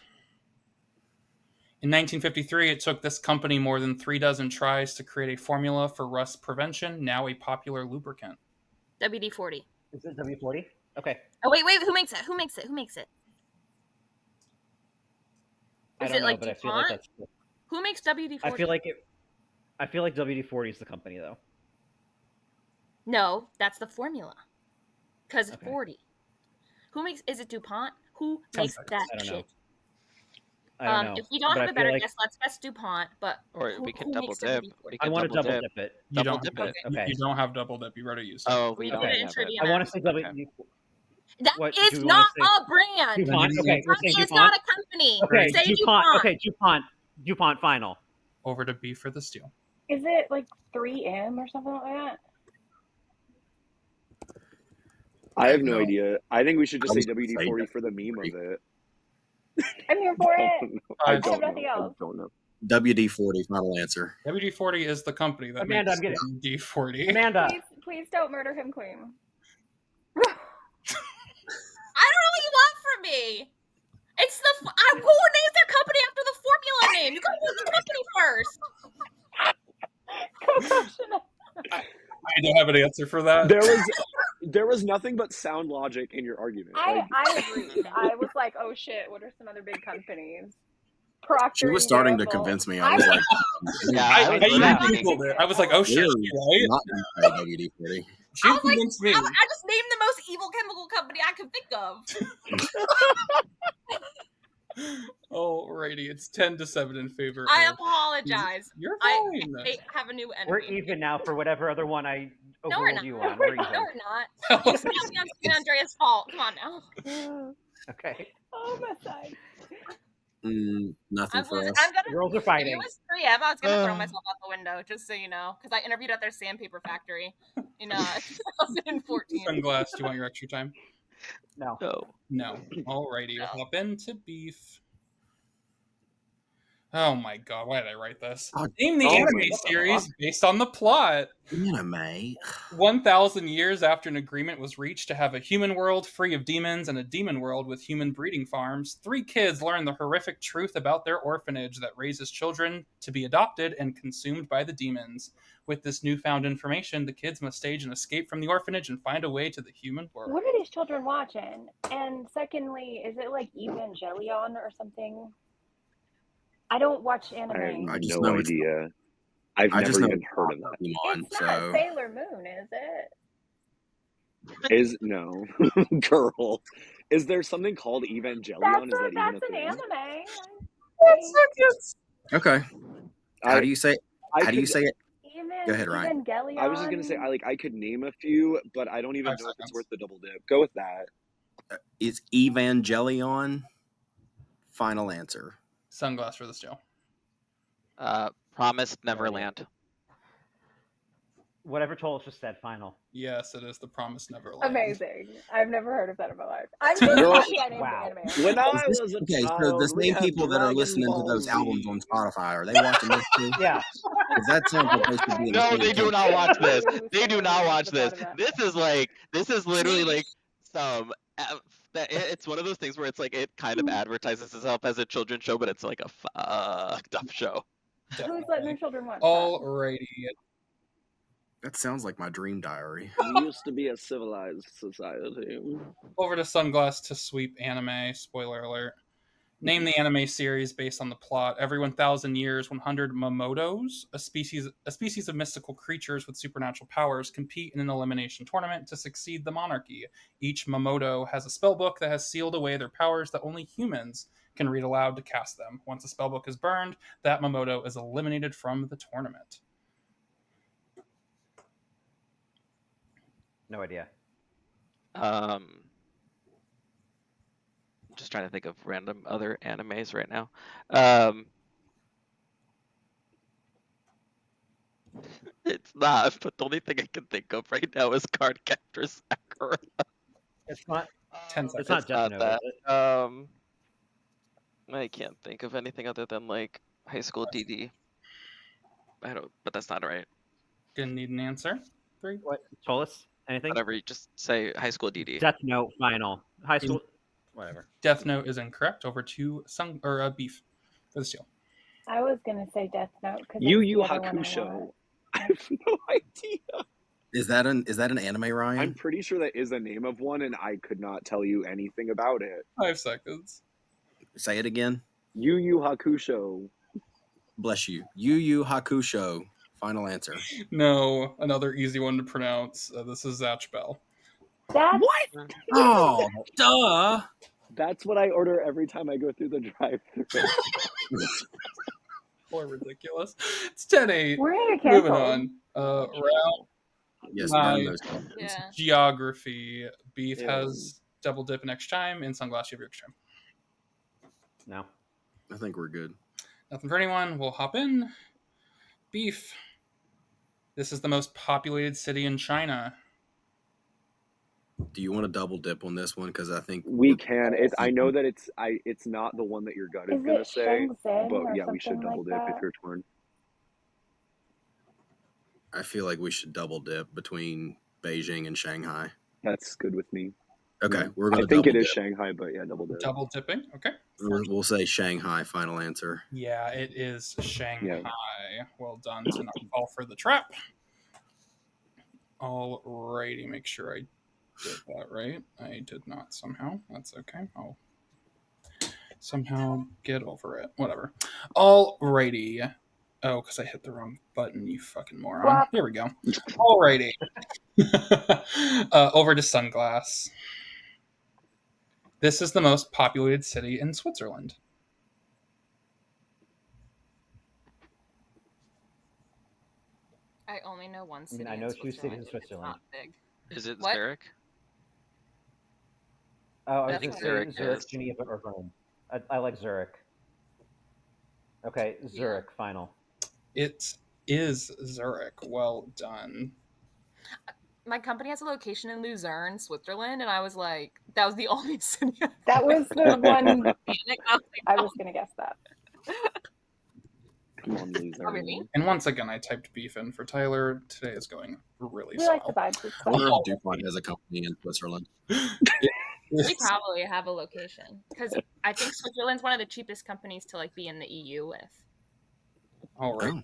In 1953, it took this company more than 36 tries to create a formula for rust prevention, now a popular lubricant. WD-40. Is it W40? Okay. Oh, wait, who makes it? Who makes it? I Is don't it know, like but I feel like DuPont? that's. Who makes WD-40? I feel like WD-40 is the company though. No, that's the formula. Because Okay. 40. Who makes... Is it DuPont? Who Sounds makes like that I don't know. shit? I don't know. If we don't but have I a better feel like guess, let's guess DuPont, but Or who, we can who double makes dip. WD-40? We I can want to double dip it. You Double don't dip have, it. Okay. You don't have double dip. You already used it. Oh, We we did don't it in have it. trivia. I want to say W. Okay. That What, is do we not wanna say- a brand. DuPont. Okay, we're saying Company is DuPont. not a company. Okay, Say DuPont. DuPont. Okay, DuPont final. Over to Beef for the steal. Is it like 3M or something like that? I have no idea. I think we should just I say was gonna say WD-40 for the meme of it. I'm here for it. I I have don't nothing know. I else. don't know. WD-40, final answer. WD-40 is the company that Amanda, makes I'm getting- WD-40. Amanda. Please don't murder him, Queen. I don't know what you want from me. It's the who names their company after the formula name? You gotta use the company first. I don't have an answer for that. There was nothing but sound logic in your argument. I agreed. I was like, oh shit, what are some other big companies? Procter She was and starting to Gamble. convince me. I was like, Yeah, I I was even really Googled it. I was like, oh shit, really right? not gonna say WD-40. She I was like, convinced me. I just named the most evil chemical company I could think of. Alrighty, it's 10-7 in favor. I of- apologize. You're I fine. have a new enemy. We're even now for whatever other one I No, we're overruled not. you on. No, We're even. we're not. You snapped me on San Andreas' fault. Come on now. Okay. Oh, my side. Nothing for us. I'm gonna. The girls are If fighting. it was 3M, I was gonna throw myself out the window, just so you know, because I interviewed at their sandpaper factory in 2014. Sunglass, do you want your extra time? No. No. Alrighty, we'll hop into Beef. Oh my god, why did I write this? Name the Oh anime my series based on the plot. Anime. 1,000 years after an agreement was reached to have a human world free of demons and a demon world with human breeding farms, 3 kids learn the horrific truth about their orphanage that raises children to be adopted and consumed by the demons. With this newfound information, the kids must stage an escape from the orphanage and find a way to the human world. What are these children watching? And secondly, is it like Evangelion or something? I don't watch anime. I have just no know it's- idea. I've I just never know even heard of that. Pokemon, It's not so Sailor Moon, is it? Is no girl. Is there something called Evangelion? Is that even a That's an thing? anime. okay. How do you say? I How do you could- say it? Even Go ahead, Ryan. Evangelion. I was just gonna say I could name a few, but I don't even 5 know if it's seconds. worth the double dip. Go with that. It's Evangelion. Final answer. Sunglass for the steal. Promised Neverland. Whatever Tolos just said, final. Yes, it is the Promised Neverland. Amazing. I've never heard of that in my life. I'm so Girl, happy I named wow. the anime. When I Is this- was a okay, child, so the we same had people that are Dragon listening to Ball those Z. albums on Spotify, are they watching this too? Yeah. Because that sounds like they should be in the No, same they do page. not watch this. Ooh, They do so not I watch the this. thought of that. This is literally like some It's one of those things where it's like it kind of advertises itself as a children's show, but it's like a fucked up show. Who's letting their children watch Alrighty. That sounds like my dream diary. We used to be a civilized society. Over to Sunglass to sweep anime. Spoiler alert. Name the anime series based on the plot. Every 1,000 years, 100 Mamotos, a species of mystical creatures with supernatural powers, compete in an elimination tournament to succeed the monarchy. Each Mamoto has a spellbook that has sealed away their powers that only humans can read aloud to cast them. Once the spellbook is burned, that Mamoto is eliminated from the tournament. No idea. Just trying to think of random other animes right now. It's not, but the only thing I can think of right now is Cardcaptor Sakura. It's not. 10 seconds. It's not Death Note, is it? I can't think of anything other than like High School DD. But that's not right. Gonna need an answer. 3. What? Tolis? Anything? Whatever, you just say High School DD. Death Note final. High school. Whatever. Death Note is incorrect. Over to Beef for the steal. I was gonna say Death Note because Yu Yu Hakusho. I have no idea. Is that an anime, Ryan? I'm pretty sure that is a name of one, and I could not tell you anything about it. 5 seconds. Say it again. Yu Yu Hakusho. Bless you. Yu Yu Hakusho. Final answer. No, another easy one to pronounce. This is Zatch Bell. That's What? Oh, duh. That's what I order every time I go through the drive-thru. More ridiculous. It's 10-8. We're gonna get Moving canceled. on. Round Yes, nine. burn those comments. Yeah. Geography. Beef Yeah. has double dip an extra time. In Sunglass, you have your extra time. No. I think we're good. Nothing for anyone. We'll hop in. Beef. This is the most populated city in China. Do you want to double dip on this one? Because I think We can. I know that it's not the one that your gut is Is gonna it say, Shenzhen but or yeah, we should something double like dip if that? you're torn. I feel like we should double dip between Beijing and Shanghai. That's good with me. Okay, Yeah. we're I gonna think it double is dip. Shanghai, but yeah, double dip. Double dipping. Okay. We'll say Shanghai. Final answer. Yeah, it is Shanghai. Well done to not fall for the trap. Alrighty, make sure I did that right. I did not somehow. That's okay. I'll somehow get over it. Whatever. Alrighty. Oh, because I hit the wrong button, you fucking moron. What? Here we go. Alrighty. Over to Sunglass. This is the most populated city in Switzerland. I only know one city. I know in 2 cities in Switzerland. Switzerland. It's not big. Is it What? Zurich? Oh, I was That's going to Zurich say Zurich, is. Geneva, or Rome. I like Zurich. Okay, Zurich, final. It is Zurich. Well done. My company has a location in Luzerne, Switzerland, and I was like, that was the only city. That was the one I "No." was gonna guess that. Come on, Lisa. Oh, really? And once again, I typed beef in for Tyler. Today is going really We like the swell. vibes. It's I wonder fun. if DuPont has a company in Switzerland. We probably have a location because I think Switzerland's one of the cheapest companies to like be in the EU with. All right. Oh,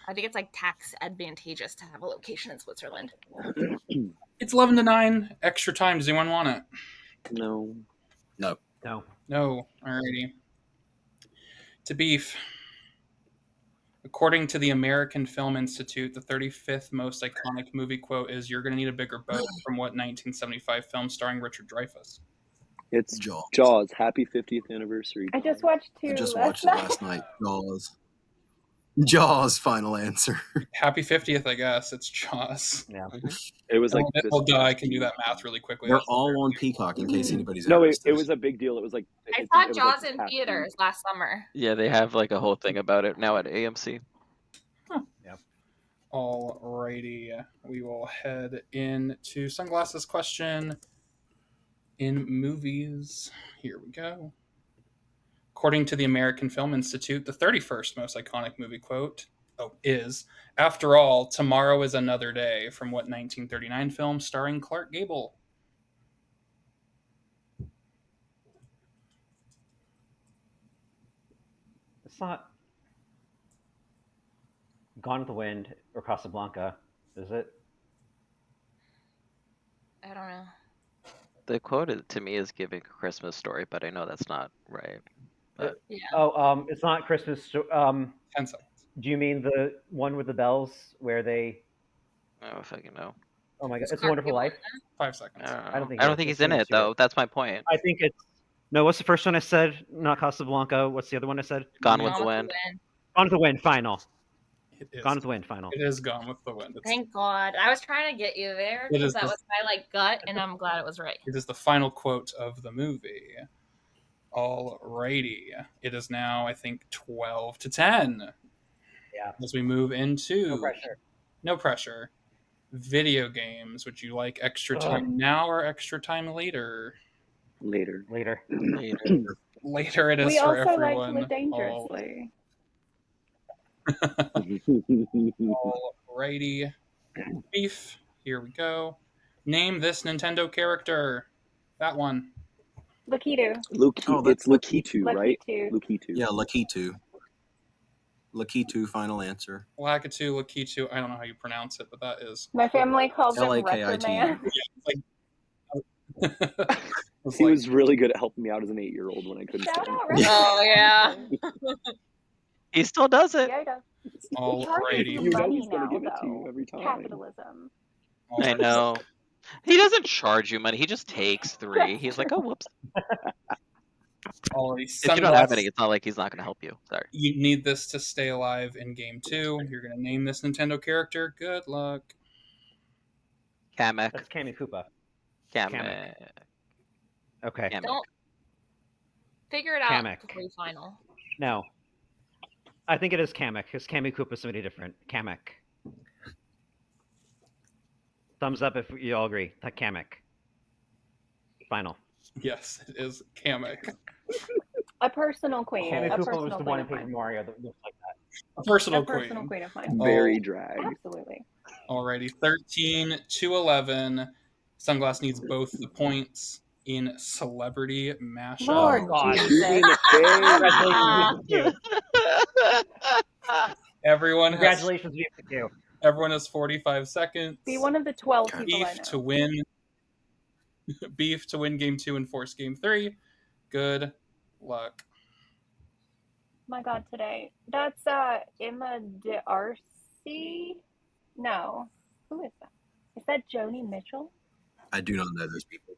I think it's like tax advantageous to have a location in Switzerland. It's 11 to 9. Extra time. Does anyone want it? No. No. No. Alrighty. To beef. According to the American Film Institute, the 35th most iconic movie quote is "You're gonna need a bigger boat" from what 1975 film starring Richard Dreyfuss? It's Jaws. Jaws. Happy 50th anniversary. I just watched two I just last watched it night. last night. Jaws. Jaws. Final answer. Happy 50th, I guess. It's Jaws. Yeah. It was like Oh, duh, I can do that math really quickly. They're all on Peacock in case anybody's No, it interested. was a big deal. It was like I it saw was Jaws like in half- theaters last summer. Yeah, they have like a whole thing about it now at AMC. Alrighty. We will head into Sunglasses question in movies. Here we go. According to the American Film Institute, the 31st most iconic movie quote is, "After all, tomorrow is another day," from what 1939 film starring Clark Gable? It's not Gone with the Wind or Casablanca, is it? I don't know. The quote to me is giving a Christmas Story, but I know that's not right. But Yeah. Oh, it's not Christmas. 10 seconds. Do you mean the one with the bells where they? I don't fucking know. Oh my god, Is It's a Clark Wonderful Gable in Life. that? 5 seconds. I don't think, he is. he's It's in Jimmy it though. Stewart. That's my point. I think it's no. What's the first one I said? Not Casablanca. What's the other one I said? Gone with Gone the with Wind. the Wind. Gone with the Wind. Final. It is. Gone with the Wind. Final. It is Gone with the Wind. Thank God. I was trying to get you there It because is that the- was my like gut, and I'm glad it was right. It is the final quote of the movie. Alrighty. It is now, I think, 12-10. Yeah. As we move into No pressure. No pressure. Video games. Would you like extra time now or extra time later? Later. Later. Later it is We for also like to everyone. live dangerously. Alrighty. Beef. Here we go. Name this Nintendo character. That one. Lakitu. It's Lakitu, right? Lakitu. Lakitu. Yeah, Lakitu. Lakitu, final answer. Lakitu, Lakitu. I don't know how you pronounce it, but that is. My family calls him L-A-K-I-T-U. Record Man. He was really good at helping me out as an 8-year-old when I couldn't Shout stand. out Record Oh Man. yeah. He still does it. Yeah, he does. He charges Alrighty. you You know money he's gonna now, give it to you though. every time. Capitalism. I know. He doesn't charge you money. He just takes 3. He's like, oh, whoops. Already. If you don't have any, it's not like he's not going to help you. Sorry. You need this to stay alive in game 2. You're going to name this Nintendo character. Good luck. Kamek. That's Kami Koopa. Kamek. Okay. Kamek. Don't figure it out Kamek. before you final. No. I think it is Kamek, because Kami Koopa is somebody different. Kamek. Thumbs up if you all agree. Kamek. Final. Yes, it is Kamek. A personal queen. Kami A Koopa was personal the queen one in of Paper mine. Mario that looks like that. A personal A personal queen. queen of mine. Very drag. Absolutely. Alrighty. 13-11. Sunglass needs both the points in celebrity mashup. Lord God. Jesus. Shoot me in the face. Congratulations, you. Everyone has Congratulations, you. everyone has 45 seconds. Be one of the 12 people I Beef know. to win. Beef to win game 2 and force game 3. Good luck. My God, today. That's Emma D'Arcy? No. Who is that? Is that Joni Mitchell? I do not know those people.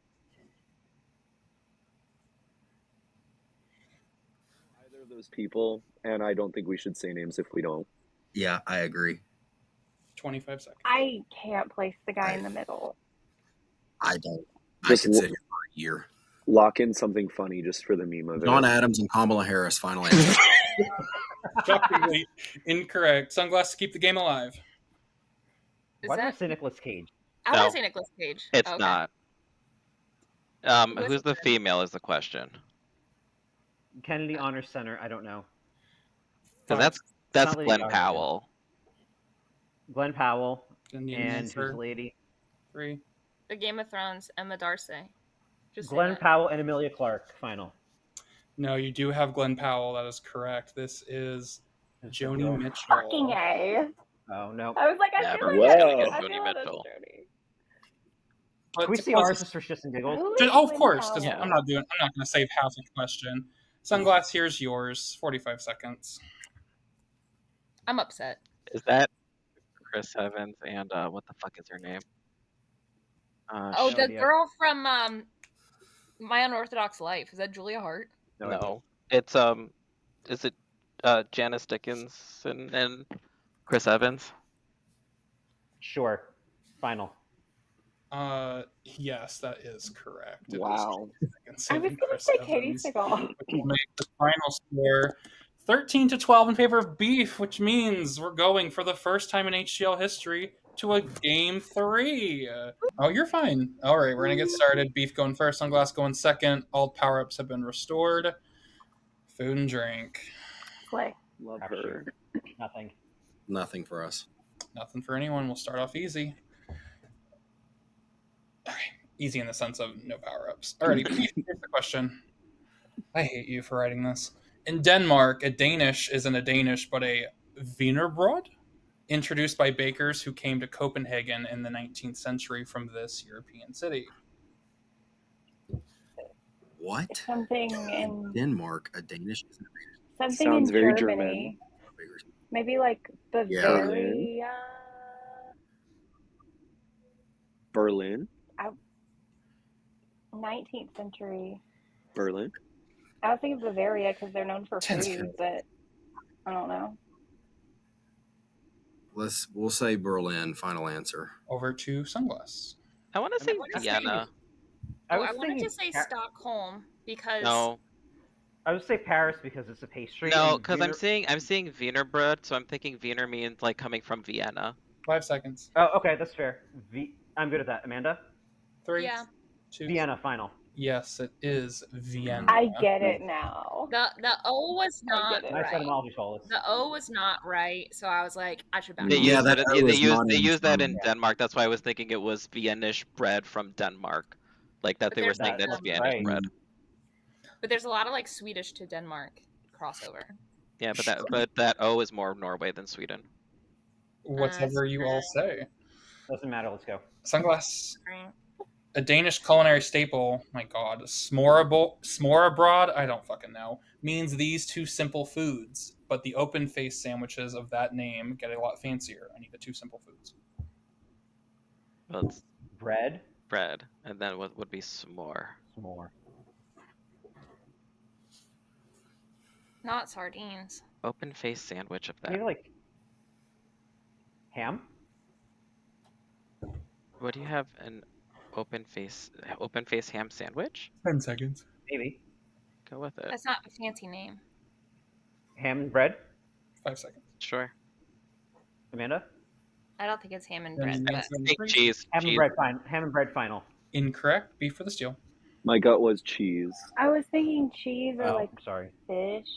Either of those people, and I don't think we should say names if we don't. Yeah, I agree. 25 seconds. I can't place the guy in the middle. I don't. I Just could sit here for a year. Lock in something funny just for the meme of it. John Adams and Kamala Harris, final answer. Shockingly incorrect. Sunglass to keep the game alive. Is Why did I that? say Nicolas Cage? I No. want to say Nicolas Cage. It's Okay. not. Who is Who's the it? female is the question. Kennedy Honor Center, I don't know. Because that's not Lady Glenn Gaga. Powell. Glenn Powell And and who's the lady? 3. The Game of Thrones, Emma Darcy. Just say Glenn that. Powell and Emilia Clarke, final. No, you do have Glenn Powell. That is correct. This is Joni Mitchell. Fucking A. Oh, no. I was like, I Never feel Whoa. like gonna get I Joni feel like that's Mitchell. Joni. But Can we to see close ours this- just for shits and giggles? Who is Oh, of Glenn course, because Powell? I'm not going to save half the question. Sunglass, here's yours. 45 seconds. I'm upset. Is that Chris Evans and what the fuck is her name? Oh, no the idea. girl from My Unorthodox Life. Is that Julia Hart? No. It's is it Janice Dickinson and Chris Evans? Sure. Final. Yes, that is correct. It is Wow. Joni Dickinson I was and going to Chris say Katie Evans, Seagal. which will make the final score 13-12 in favor of Beef, which means we're going for the first time in HTL history to a game 3. Oh, you're fine. All right, we're going to get started. Beef going first, Sunglass going second. All power-ups have been restored. Food and drink. Slay. Love Crap her. Nothing. Nothing for us. Nothing for anyone. We'll start off easy. All right. Easy in the sense of no power-ups. Alrighty, Beef, here's the question. I hate you for writing this. In Denmark, a Danish isn't a Danish, but a wienerbrød, introduced by bakers who came to Copenhagen in the 19th century from this European city. What? Something in Denmark, a Danish. something Sounds in very Germany. German. Maybe like Bavaria. Berlin. 19th century. Berlin. I was thinking Bavaria because they're known for 10 food, seconds. but I don't know. We'll say Berlin. Final answer. Over to Sunglass. I want to say wanna say- Vienna. I wanted to say Stockholm because No, I would say Paris because it's a pastry. no, and because I'm Wiener- seeing Wienerbrot, so I'm thinking Wiener means like coming from Vienna. 5 seconds. Oh, okay, that's fair. I'm good at that. Amanda? 3, yeah, 2. Vienna, final. Yes, it is Vienna. I get it now. the O was not get it. Nice right. etymology, Wallace. The O was not right, so I was like, I should back They off. Yeah, use that that. O is not They in use that some- in Denmark. That's why I was thinking it was Viennese bread from Denmark, like that But they were there's saying like that's some- Viennese Right. bread. But there's a lot of like Swedish to Denmark crossover. Yeah, but that O is more Norway than Sweden. Whatever you all say. Doesn't matter, let's go. Sunglass. Right. A Danish culinary staple, my god, smørrebrød, I don't fucking know, means these two simple foods, but the open-faced sandwiches of that name get a lot fancier. I need the two simple foods. Well, it's Bread? bread, and then what would be s'more? More. Not sardines. Open face sandwich of that. Maybe like ham? What do you have an open face ham sandwich? 10 seconds. Maybe. Go with it. That's not a fancy name. Ham and bread? 5 seconds. Sure. Amanda? I don't think it's ham and Then bread, but answer Take three. cheese. Ham and cheese. bread final. Ham and bread final. Incorrect. Beef for the steal. My gut was cheese. I was thinking cheese or Oh, like sorry. fish.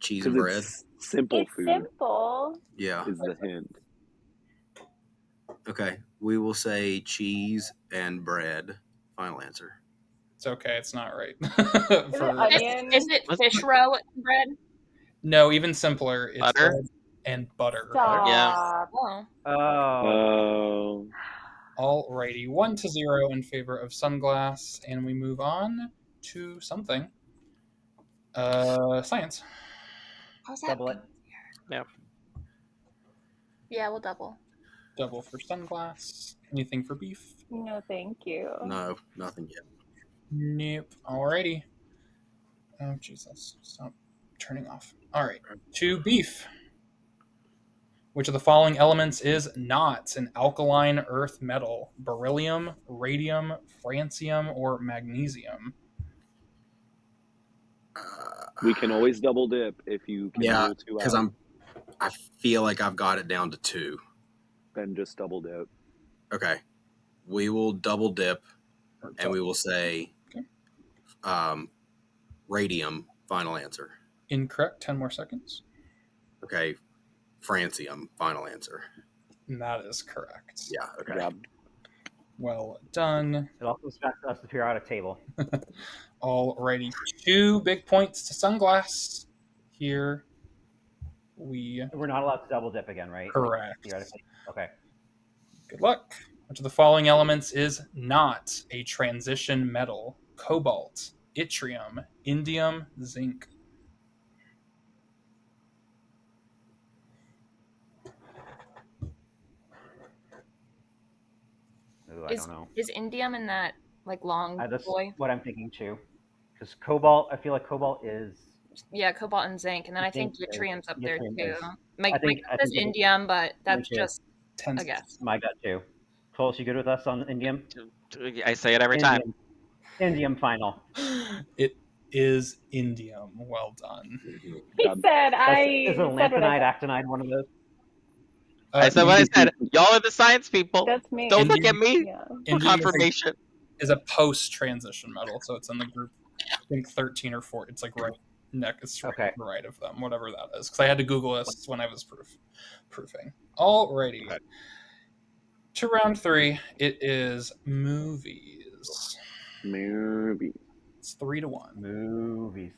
Cheese 'Cause and bread. it's simple It's food simple. Yeah. is the hint. Okay. We will say cheese and bread. Final answer. It's okay. It's not right. Is it onion? is it What's fish roe bread? No, even simpler. It's Butter? bread and butter. Stop. Oh, Oh. Oh, Alrighty, 1-0 in favor of Sunglass, and we move on to something. Science. how's that? Double it. Yeah, we'll double. Double for Sunglass. Anything for beef? No, thank you. No, nothing yet. Nope. Alrighty. Oh, Jesus. Stop turning off. Alright. To beef. Which of the following elements is not an alkaline earth metal? Beryllium, radium, francium, or magnesium? we can always double dip if you can Yeah, rule two because out. I feel like I've got it down to 2. Then just double dip. Okay. We will double dip and we will say radium. Final answer. Incorrect. 10 more seconds. Okay. Francium. Final answer. And that is correct. Yeah. Okay. Yeah. Well done. It also affects us the periodic table. Alrighty. 2 big points to Sunglass. Here we We're not allowed to double dip again, right? correct. Theoretically. Okay. Good luck. Which of the following elements is not a transition metal? Cobalt, yttrium, indium, zinc. Ooh, I don't know. Is indium in that like long That's boy? what I'm thinking too. Because cobalt, I feel like cobalt is. Yeah, cobalt and zinc, and then I think Zinc is- yttrium's up there yttrium too. is- My I think- gut says I think indium, but that's too. just 10 a guess. My gut too. Close, you good with us on indium? I say it every time. Indium final. It is indium. Well done. He said I Is it a said what I lanthanide, said. actinide, one of those? I said what I said. Y'all are the science people. That's me. Don't look at me Yeah. for Indium confirmation. is a post-transition metal, so it's in the group, I think 13 or 4. It's like right neck. It's right, Okay. right of them, whatever that is. Because I had to Google this when I was proofing. Alrighty. Okay. To round 3, it is movies. Maybe. It's 3-1. Movies.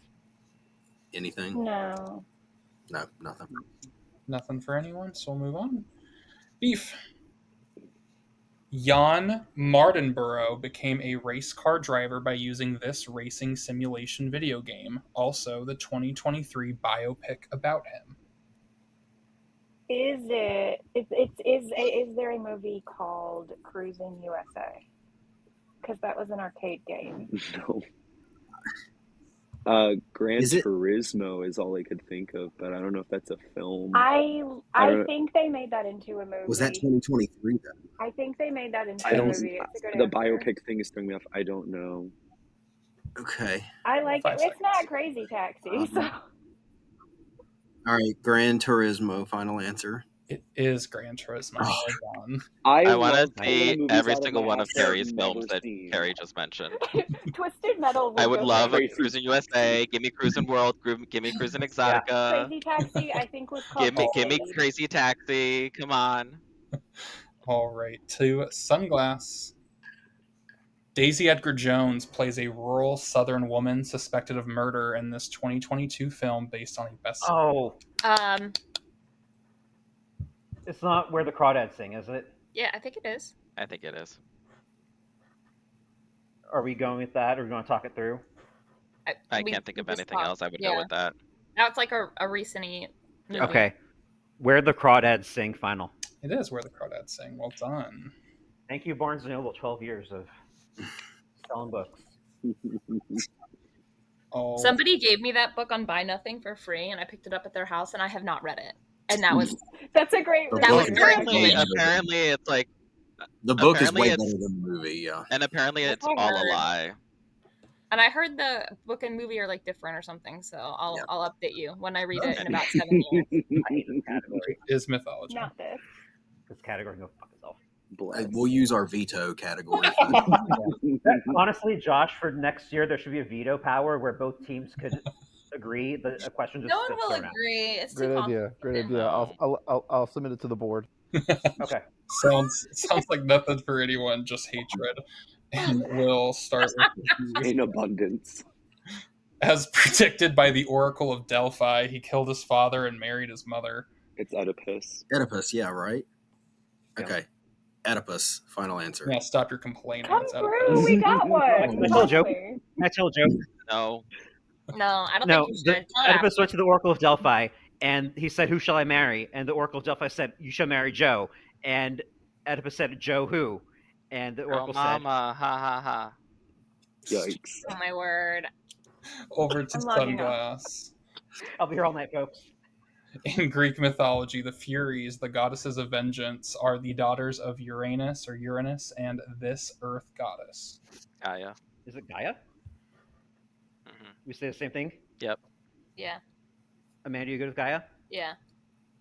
Anything? No. No, nothing. Nothing for anyone, so we'll move on. Beef. Jan Mardenborough became a race car driver by using this racing simulation video game, also the 2023 biopic about him. Is there a movie called Cruising USA? Because that was an arcade game. No. Gran Is it- Turismo is all I could think of, but I don't know if that's a film. I don't- think they made that into a movie. Was that 2023 then? I think they made that into I a don't. movie. It's a good The answer. biopic thing is throwing me off. I don't know. Okay. I like 5 it. seconds. It's not Crazy Taxi. So. All right. Gran Turismo. Final answer. It is Gran Turismo. Oh. Well done. I want love to pulling see movies every out single my one of ass that I've Carrie's never films that seen. Carrie just mentioned. Twisted Metal. I would go love crazy. Cruising USA. Give me Cruising World. Give me Cruising Exotica. Crazy Taxi. I think was called. Give me Blade. Crazy Taxi. Come on. All right, to Sunglass. Daisy Edgar Jones plays a rural Southern woman suspected of murder in this 2022 film based on a bestseller. Oh, it's not Where the Crawdads Sing, is it? Yeah, I think it is. I think it is. Are we going with that, or do we want to talk it through? I We- can't think of we just anything talked. else. I would Yeah. go with that. Now it's like a recent movie. Okay. Where the Crawdads Sing, final. It is Where the Crawdads Sing. Well done. Thank you, Barnes & Noble. 12 years of selling books. Oh, Somebody gave me that book on Buy Nothing for free, and I picked it up at their house, and I have not read it. And that was That's a great. The That book was is very way Apparently, better apparently it's like, The book is apparently way it's- better than the movie. Yeah. and apparently That's it's what I all a heard. lie. and I heard the book and movie are like different or something. So I'll Yeah. I'll update you when I read it in about 7 years. I hate this category. it is mythology. Not this. This category, go fuck itself. Bless. We'll use our veto category. Honestly, Josh, for next year, there should be a veto power where both teams could agree that a question just No one gets will thrown out. agree. It's too Great idea. Great complicated. idea. I'll submit it to the board. Okay. Sounds like nothing for anyone, just hatred. And we'll start with In abundance. as predicted by the Oracle of Delphi, he killed his father and married his mother. It's Oedipus. Oedipus, yeah, right? Yeah. Okay. Oedipus, final answer. Yeah, stop your complaining. Come It's through. We got one. Can I tell a joke? Exactly. Can I tell a joke? No. No, I don't No, think you should. Oedipus went to the Oracle of Delphi, and he said, "Who shall I marry?" And the Oracle of Delphi said, "You shall marry Joe." And Oedipus said, "Joe who?" And the Oh, Oracle said, mama. Ha ha ha. Yikes. Oh my word. Over to I'm logging off. Sunglass. "I'll be here all night, folks." In Greek mythology, the Furies, the goddesses of vengeance, are the daughters of Uranus and this earth goddess. Gaia. Is it Gaia? Mhm. We say the same thing. Yep. Yeah. Amanda, you good with Gaia? Yeah.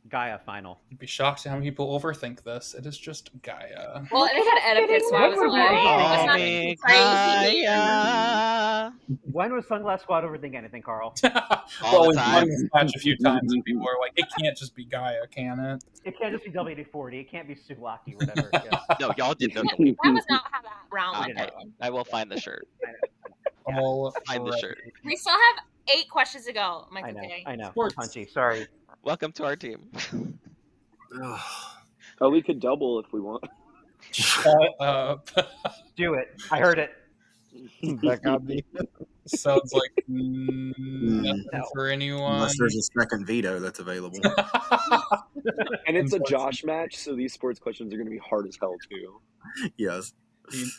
Gaia, final. You'd be shocked at how many people overthink this. It is just Gaia. Well, they had Oedipus, so I was We're like, wrong. it's not crazy. Gaia. When was Sunglass Squad overthink anything, Carl? Well, we've time. won this match a few times, and people are like, it can't just be Gaia, can it? It can't just be WD-40. It can't be Sulaki, whatever. Yeah. No, y'all did know. That was not how that round I, went I, down. I will find the shirt. All Find the right. shirt. We still have 8 questions to go. I'm like, I know. okay. I know. Sports. Punchy. Sorry. Welcome to our team. Ugh. Oh, we could double if we want. Shut up. Do it. I heard it. That got me. Sounds like nothing No. for anyone. Unless there's a second veto that's available. And it's a Unfortunately. Josh match, so these sports questions are going to be hard as hell, too. Yes.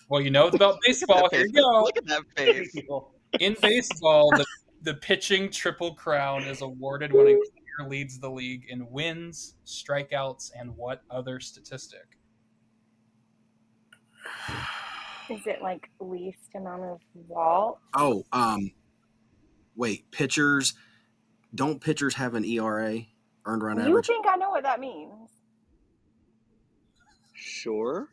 Well, you know it's about baseball. Look at Here that you go. Look at that Hey, face. people. In baseball, the pitching triple crown is awarded when a player leads the league in wins, strikeouts, and what other statistic? Is it like least amount of wall? Oh, wait, pitchers. Don't pitchers have an ERA, earned run You average? think I know what that means? Sure.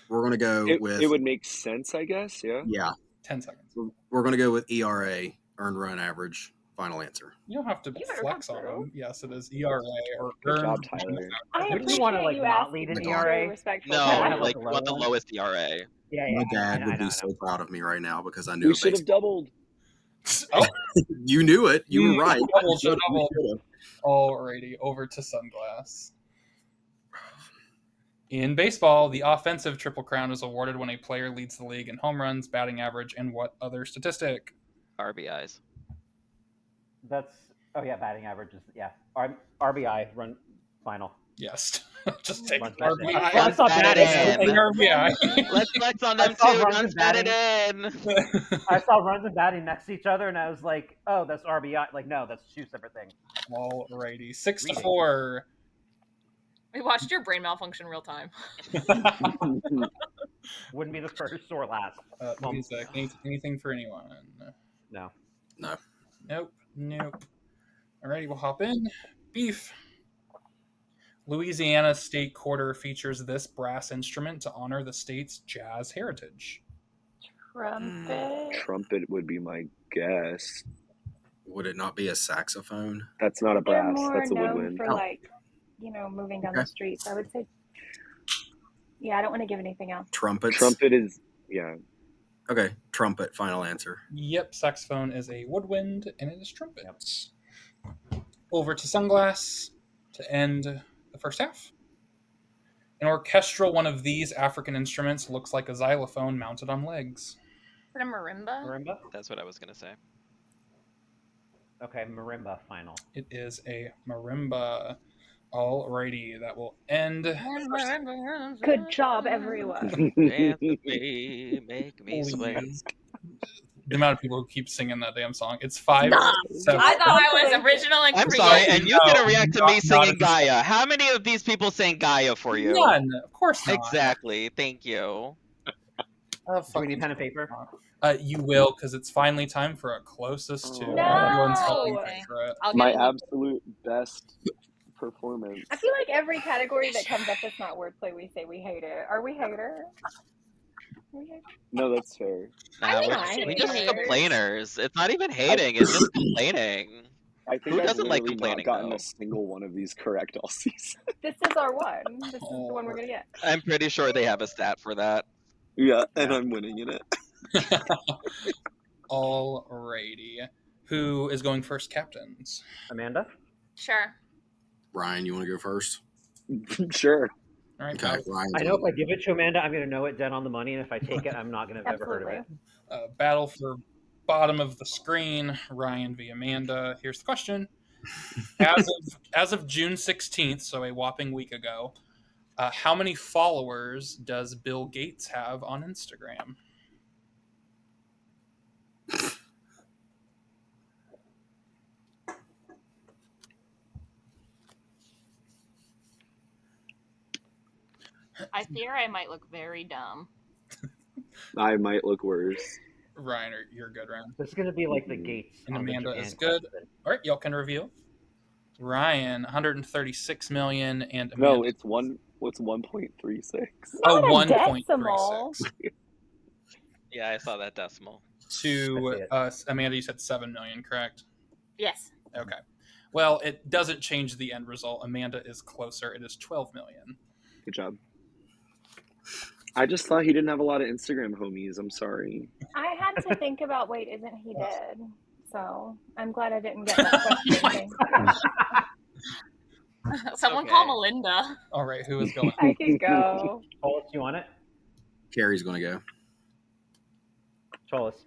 We're going to go with. It would make sense, I guess, yeah. Yeah. 10 seconds. We're going to go with ERA, earned run average. Final answer. You don't have to You better flex come on through. them. Yes, it is ERA or Good job, earned. Tyler. I Wouldn't appreciate you want to like you not asking lead an me to be ERA? very respectful. No, Yeah, Tyler. have, like like, you a want the low one. lowest ERA. Yeah, My yeah. dad I would know, be so proud of me right now because I knew We a should have baseball. doubled. Oh, You knew it. You were right. Double, You double. should've. Alrighty, over to Sunglass. In baseball, the offensive Triple Crown is awarded when a player leads the league in home runs, batting average, and what other statistic? RBIs. That's batting average is RBI run final. Yes. Just take Runs RBI. batted in. Well, I saw Just batted take in. RBI. Let's flex on them saw too. runs Runs and batting. batted in. I saw runs and batting next to each other, and I was like, "Oh, that's RBI." Like, no, that's two separate things. Alrighty, 6-4. Reading. We watched your brain malfunction real time. Wouldn't be the first or last. Music. Anything for anyone? No. Nope. Alrighty, we'll hop in. Beef. Louisiana State Quarter features this brass instrument to honor the state's jazz heritage. Trumpet. Trumpet would be my guess. Would it not be a saxophone? That's not a They're brass. more That's a known woodwind. for like, moving down the streets. I would say. Yeah, I don't want to give anything else. Trumpets. Trumpet is Okay, trumpet. Final answer. Yep, saxophone is a woodwind, and it is trumpet. Over to Sunglass to end the first half. An orchestral one of these African instruments looks like a xylophone mounted on legs. Is it a marimba? Marimba? That's what I was gonna say. Okay, marimba final. It is a marimba. Alrighty, that will end. Good job, everyone. Dance with me, make me sway. The amount of people who keep singing that damn song. It's 5-7. I thought I was original and I'm creative. sorry, and you didn't react to me not singing at the Gaia. How many of these people sang Gaia for you? None, of course not. Exactly. Thank you. Do we need pen and paper? You will, because it's finally time for a closest to. No! Everyone's helping favorite. my absolute best performance. I feel like every category that comes up that's not wordplay, we say we hate it. Are we haters? No, that's fair. Nah, we just complainers. It's not even hating, it's just complaining. I think Who I've doesn't like literally complaining, not gotten though? a single one of these correct all season. This is our one. This is the one we're gonna get. I'm pretty sure they have a stat for that. Yeah, and I'm winning in it. Alrighty. Who is going first, captains? Amanda? Sure. Ryan, you want to go first? Sure. All right. Okay, Ryan. I know if I give it to Amanda, I'm going to know it dead on the money, and if I take it, I'm not going to have ever heard of it. Battle for bottom of the screen. Ryan v. Amanda. Here's the question. As of June 16th, so a whopping week ago, how many followers does Bill Gates have on Instagram? I fear I might look very dumb. I might look worse. Ryan, you're good, Ryan. This is going to be like the Gates. And on the Amanda Japan is good. question. All right, y'all can reveal. Ryan, 136 million, and Amanda. No, it's 1.36. Oh, Not a 1.36. Yeah, I saw that decimal. To Amanda, you said 7 million, correct? Yes. Okay. Well, it doesn't change the end result. Amanda is closer. It is 12 million. Good job. I just thought he didn't have a lot of Instagram homies. I'm sorry. I had to think about, wait, isn't he dead? So I'm glad I didn't get that question. Someone call Melinda. All right, who is going? I can go. Cholas, you want it? Carrie's going to go. Cholas.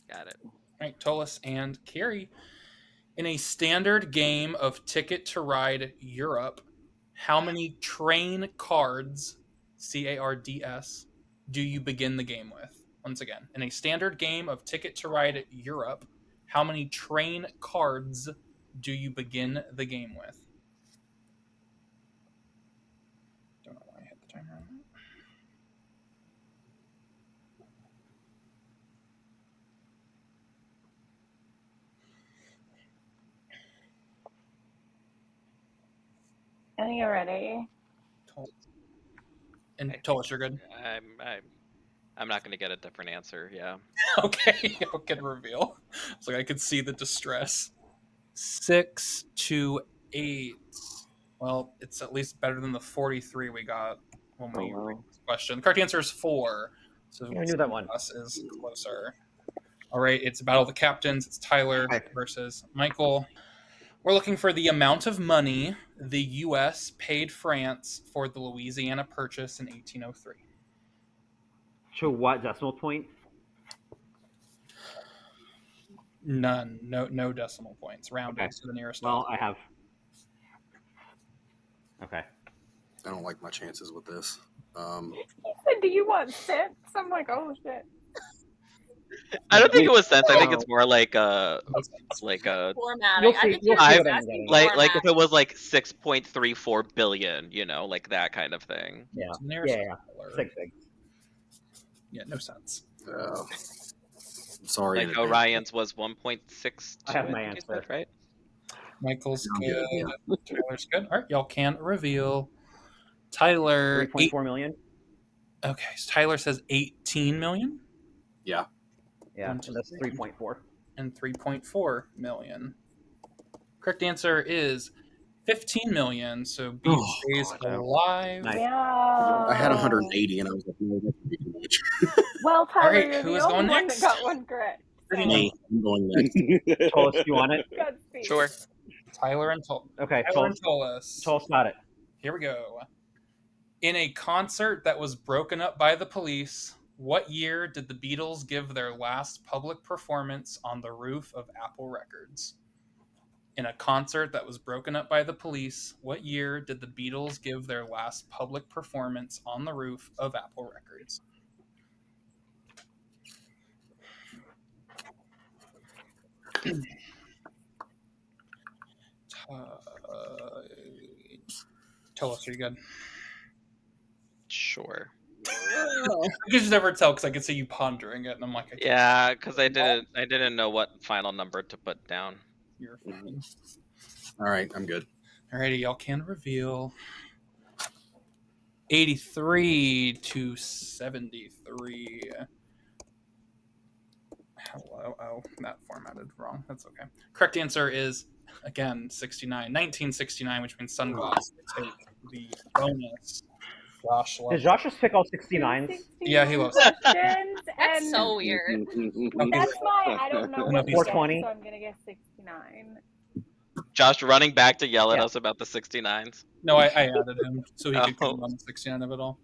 Got it. All right, Tolis and Carrie. In a standard game of Ticket to Ride Europe, how many train cards, CARDS, do you begin the game with? Once again, in a standard game of Ticket to Ride Europe, how many train cards do you begin the game with? Don't know why I hit the timer on that. I think you're ready. And Tolis, you're good? I'm I'm not gonna get a different answer. Yeah. Okay, y'all can reveal. It's like I could see the distress. 6 to 8. Well, it's at least better than the 43 we got when we read this question. The correct answer is 4. So Yeah, I knew that one. Us is closer. All right, it's Battle of the Captains. It's Tyler versus Michael. We're looking for the amount of money the U.S. paid France for the Louisiana Purchase in 1803. To what decimal point? None. No decimal points. Rounded to the nearest Well, dollar. I have. Okay. I don't like my chances with this. He said, "Do you want cents?" I'm like, "Oh shit." I don't think it was cents. I think it's more like a Formatting. You'll I see. think You'll you're see just what I'm asking getting. like if it was like 6.34 billion, like that kind of thing. Yeah. Nearest Yeah. dollar. Six. Yeah, no sense. Sorry. Like Orion's was 1.62. I have my think you answer. said, right? Michael's I'm good. good, Tyler's good. All right, y'all can reveal. Tyler, 3.4 million. Okay, so Tyler says 18 million. Yeah. Yeah, and that's 3.4. And 3.4 million. Correct answer is 15 million. So Beef stays alive. Nice. Yeah. I had 180, and I was like, no, that's too much. Well, Tyler, right, you're who the is only going one next? that got one correct. So. Me, I'm going next. Tolis, you want it? Godspeed. Sure. Tyler and Tolis. Okay, Tyler and Tolis. Tolis got it. Here we go. In a concert that was broken up by the police, what year did the Beatles give their last public performance on the roof of Apple Records? In a concert that was broken up by the police, what year did the Beatles give their last public performance on the roof of Apple Records? Tell us, are you good? Sure. I could just never tell because I could see you pondering it, and I'm like, Yeah, because I didn't know what final number to put down. You're fine. All right, I'm good. Alrighty, y'all can reveal. 83 to 73. Hello. Oh, that formatted wrong. That's okay. Correct answer is, again, 1969, which means Sunglass take the bonus. Josh Did Josh just pick all 69s? Yeah, he loves questions. That's and so weird. That's why I don't know what to guess, 420. so I'm gonna guess 69. Josh running back to yell at us about the 69s. No, I added him so he could come on the 69 of it all.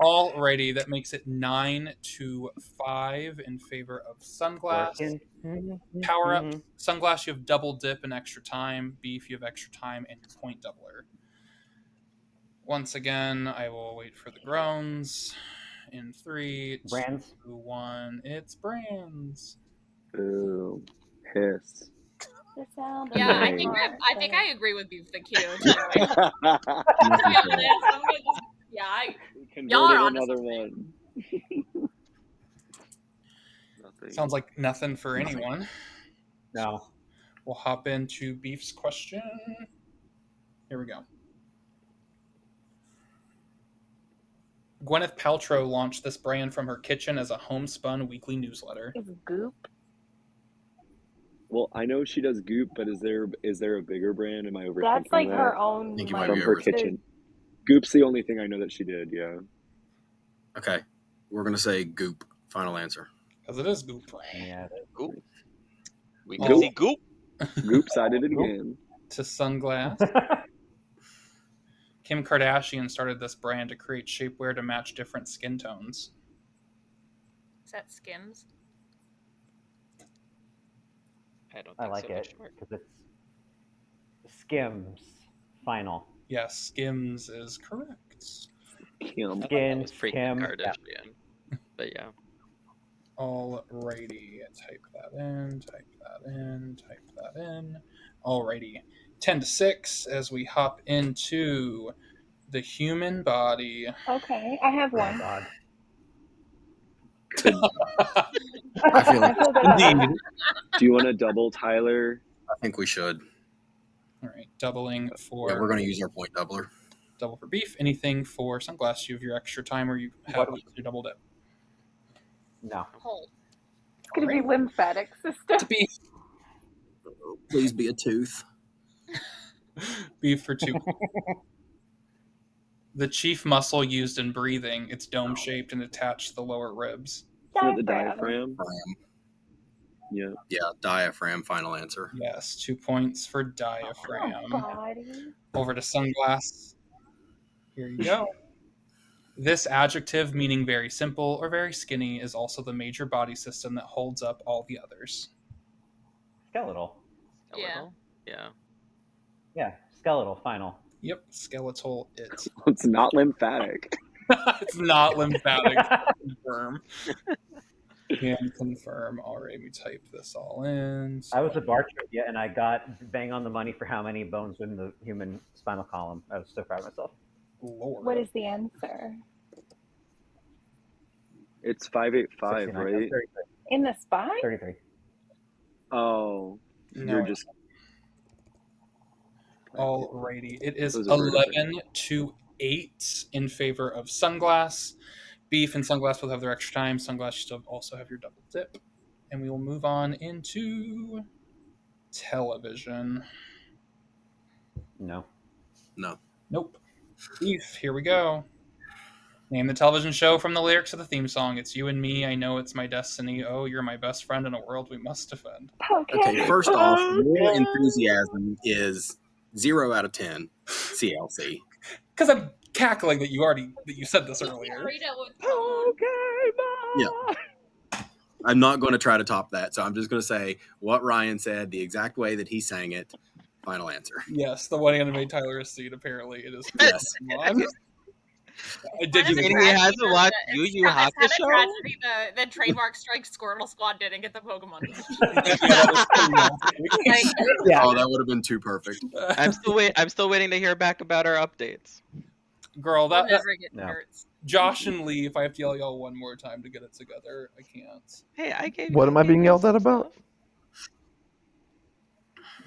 Alrighty, that makes it 9 to 5 in favor of Sunglass. Power up. Sunglass, you have double dip and extra time. Beef, you have extra time and your point doubler. Once again, I will wait for the groans. In 3, 2, 1, it's Brands. Ooh, piss. The sound of Yeah, my I heart, think but- I agree with Beef the Q. Y'all are on another one. Sounds like nothing for anyone. No. We'll hop into Beef's question. Here we go. Gwyneth Paltrow launched this brand from her kitchen as a homespun weekly newsletter. Is Goop? Well, I know she does Goop, but is there a bigger brand? Am I overthinking That's like that? her own. I think you like, might From be her overthinking. kitchen. Goop's the only thing I know that she did. Yeah. Okay, we're gonna say Goop. Final answer. Because it is Goop. Yeah. Goop. We can see Goop. Goop sided it again. To Sunglass. Kim Kardashian started this brand to create shapewear to match different skin tones. Is that Skims? I don't think I like so, it but sure. because it's Skims. Final. Yes, Skims is correct. Kim. Skims. Freaking Kim. Kardashian. But yeah. Alrighty, type that in, type that in, type that in. Alrighty, 10 to 6 as we hop into the human body. Okay, I have one. God. I feel like I feel good about that. Do you want to double, Tyler? I think we should. Alright, doubling for... Yeah, we're gonna use our point doubler. Double for Beef. Anything for Sunglass? You have your extra time or you have your double dip. No. Hole. It's gonna be lymphatic system. To beef. Please be a tooth. Beef for 2. The chief muscle used in breathing. It's dome-shaped and attached to the lower ribs. Isn't it the diaphragm? Yeah. Yeah, diaphragm, final answer. Yes, 2 points for diaphragm. Body. Over to Sunglass. Here you go. This adjective, meaning very simple or very skinny, is also the major body system that holds up all the others. Skeletal. Yeah. Yeah. Yeah, skeletal, final. Yep, skeletal it. It's not lymphatic. It's not lymphatic. Confirm. Can confirm. All right, we type this all in. I was at bar trivia and I got bang on the money for how many bones in the human spinal column. I was so proud of myself. Lord. What is the answer? It's 585, 69, right? 33. In the spine? 33. Oh, No, you're just. Alrighty, it is Those are very 11-8 in favor of Sunglass. Beef and Sunglass will have their extra time. Sunglass, you still also have your double dip. And we will move on into television. No. No. Nope. Beef, here we go. Name the television show from the lyrics of the theme song. It's you and me, I know it's my destiny. Oh, you're my best friend in a world we must defend. Okay, first off, Moral Enthusiasm is 0 out of 10 CLC. Because I'm cackling that you said this earlier. Read it with Yeah. I'm not going to try to top that, so I'm just going to say what Ryan said, the exact way that he sang it. Final answer. Yes, the one anime Tyler has seen, apparently. It is. Yes. I did And he hasn't watched Yu Yu It's kind of Hakusho? tragedy the trademark strike Squirtle Squad didn't get the Pokemon. Yeah. Oh, that would have been too perfect. I'm still waiting to hear back about our updates. Girl, We'll that never get No. nerds. Josh and Lee, if I have to yell y'all one more time to get it together, I can't. Hey, I gave What am I being yelled at about?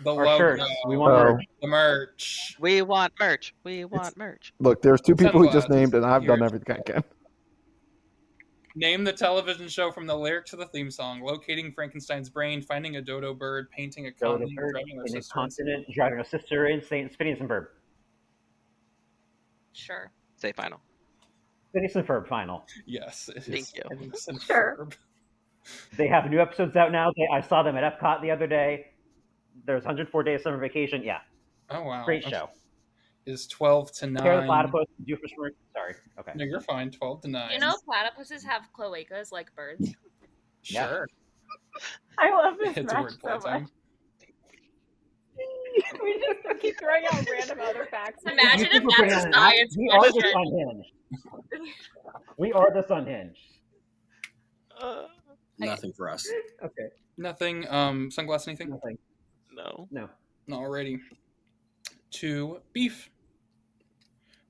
The Our logo, shirts. We want Oh. merch. the merch. We want merch. We want merch. Look, there's 2 people who just Sunglasses. named, and I've done Here. everything I can. Name the television show from the lyrics of the theme song. Locating Frankenstein's brain, finding a dodo bird, painting a Dodo continent, bird driving our in a sister. continent, driving a sister insane, Phineas and Ferb. Sure. Say final. Phineas and Ferb, final. Yes, it Thank is. you. Phineas and Sure. Ferb. They have new episodes out now. I saw them at Epcot the other day. There's 104 Days Summer Vacation. Yeah, Oh wow, great show. Is 12 to Carrot 9. Platypus, Doofus. Sorry. Okay. No, you're fine. 12 to 9. You know, platypuses have cloacas like birds. Sure. I love this It's a match word so play much. time. We just keep throwing out random other facts. Imagine You if think we're putting that's on a an app? science We are the question. Unhinged. We are the Unhinged. Nothing for us. Okay. Nothing. Sunglass, anything? Nothing. No. No. Alrighty. To Beef.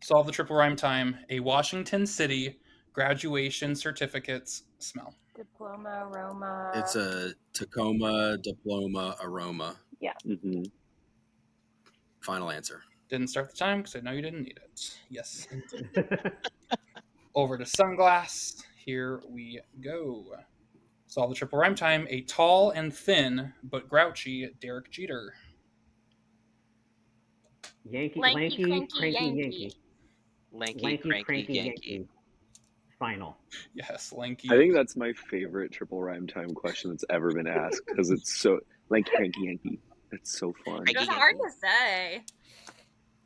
Solve the triple rhyme time. A Washington City graduation certificates smell. Diploma, aroma. It's a Tacoma diploma aroma. Yeah. Mm-hmm. Final answer. Didn't start the time because I know you didn't need it. Yes. Over to Sunglass. Here we go. Solve the triple rhyme time. A tall and thin but grouchy Derek Jeter. Yankee, Lanky, lanky, cranky, cranky, Yankee. Yankee. Lanky, cranky, Yankee. Final. Yes, lanky. I think that's my favorite triple rhyme time question that's ever been asked because it's so lanky, cranky, Yankee. It's so fun. It was hard to say.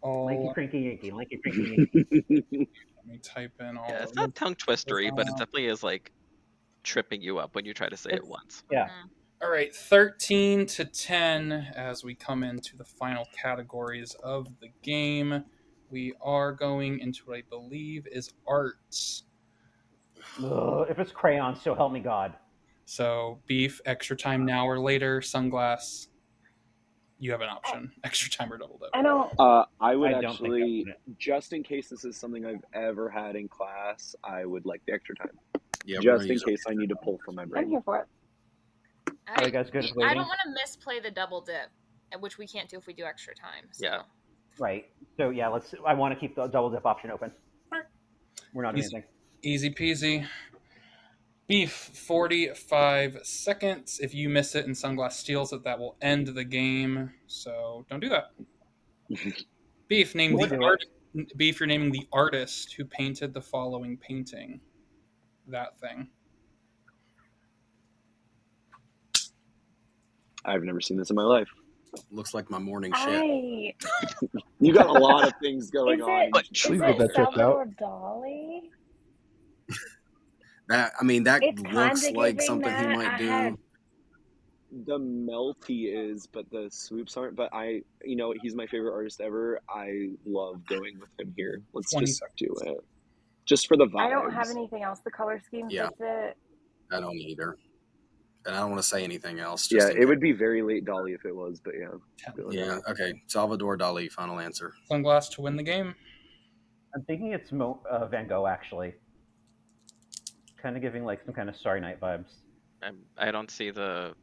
Lanky, Oh, cranky, Yankee. Lanky, cranky, Yankee. let me type in all Yeah, it's of not them. tongue twistery, but it definitely is like tripping you up when you try to say it once. Yeah. All right, 13 to 10 as we come into the final categories of the game. We are going into what I believe is arts. Ugh, if it's crayons, so help me God. So, Beef, extra time now or later. Sunglass, you have an option. Extra time or double dip. I don't. I would I don't think actually, that's just in case this is something I've ever had in class, I would like the extra time. Yeah, we're Just gonna in use case I need to pull from my I'm brain. here for it. Are you guys good at I waiting? don't want to misplay the double dip, which we can't do if we do extra time. So. Yeah. Right. So yeah, I want to keep the double dip option open. We're not doing Easy. anything. Easy peasy. Beef, 45 seconds. If you miss it and Sunglass steals it, that will end the game. So don't do that. Beef, name Or the do art. Beef, you're naming the artist who painted the following painting. That thing. I've never seen this in my life. Looks like my morning shit. You got a lot of things going Is on. it Salvador Dali? That It's looks kinda like giving something he that. might I do. had- The melty is, but the swoops aren't. But he's my favorite artist ever. I love going with him here. Let's 20 just do it. Just for the vibes. I don't have anything else. The color scheme Yeah. fits it. I don't either. And I don't want to say anything else. Yeah, Just in it would be very late Dali if it was, but yeah. Yeah, okay. Salvador Dali, final answer. Sunglass to win the game. I'm thinking it's Van Gogh, actually. Kind of giving like some kind of Starry Night vibes. I don't see the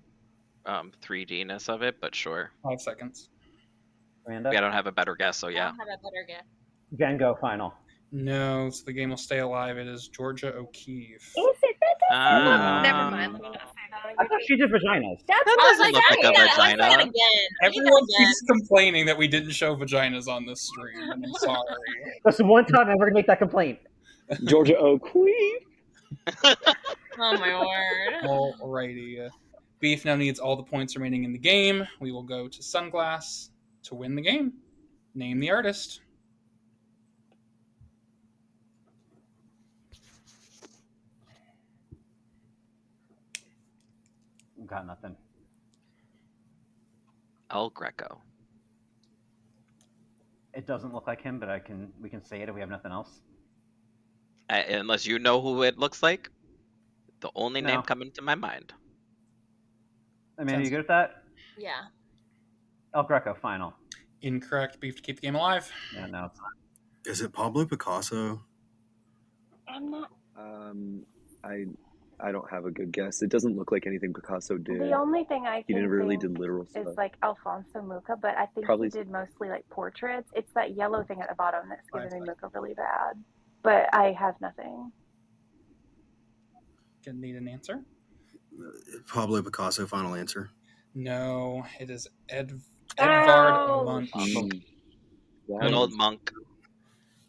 3D-ness of it, but sure. 5 seconds. Amanda? I don't have a better guess, so I yeah. don't have a better guess. Van Gogh, final. No, so the game will stay alive. It is Georgia O'Keeffe. Is it? Ah. Never mind. Let me not say that. I thought she did vaginas. That's That doesn't look like a let's say it vagina. again. Everyone keeps complaining that we didn't show vaginas on this stream, and I'm sorry. That's the one time I'm ever gonna make that complaint. Georgia O'Keeffe. Oh my word. Alrighty. Beef now needs all the points remaining in the game. We will go to Sunglass to win the game. Name the artist. Got nothing. El Greco. It doesn't look like him, but we can say it if we have nothing else. Unless you know who it looks like, the only name No. coming to my mind. Amanda, you good with that? Yeah. El Greco, final. Incorrect. Beef to keep the game alive. Yeah, no, it's not. Is it Pablo Picasso? I'm not. I don't have a good guess. It doesn't look like anything Picasso did. The only thing I He can never really think did literal is stuff. like Alfonso Mucha, but I think Probably- he did mostly like portraits. It's that yellow thing at the bottom that's giving me Right. Mucha really bad. But I have nothing. Gonna need an answer. Pablo Picasso, final answer. No, it is Edvard Ouch. Munch. An old monk.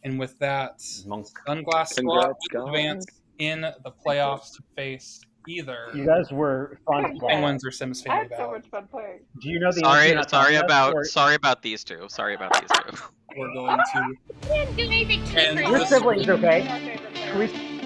And with that, Monk. Sunglass Squad Congrats, guys. advance in the playoffs to face either You guys were fun. Penguins or Sims I Family had so Battle. much fun playing. Do you know the answer you're not telling us, or- Sorry about these two. Sorry about these two. We're going to I didn't do anything And crazy. We're siblings, okay? My favorite player. Can we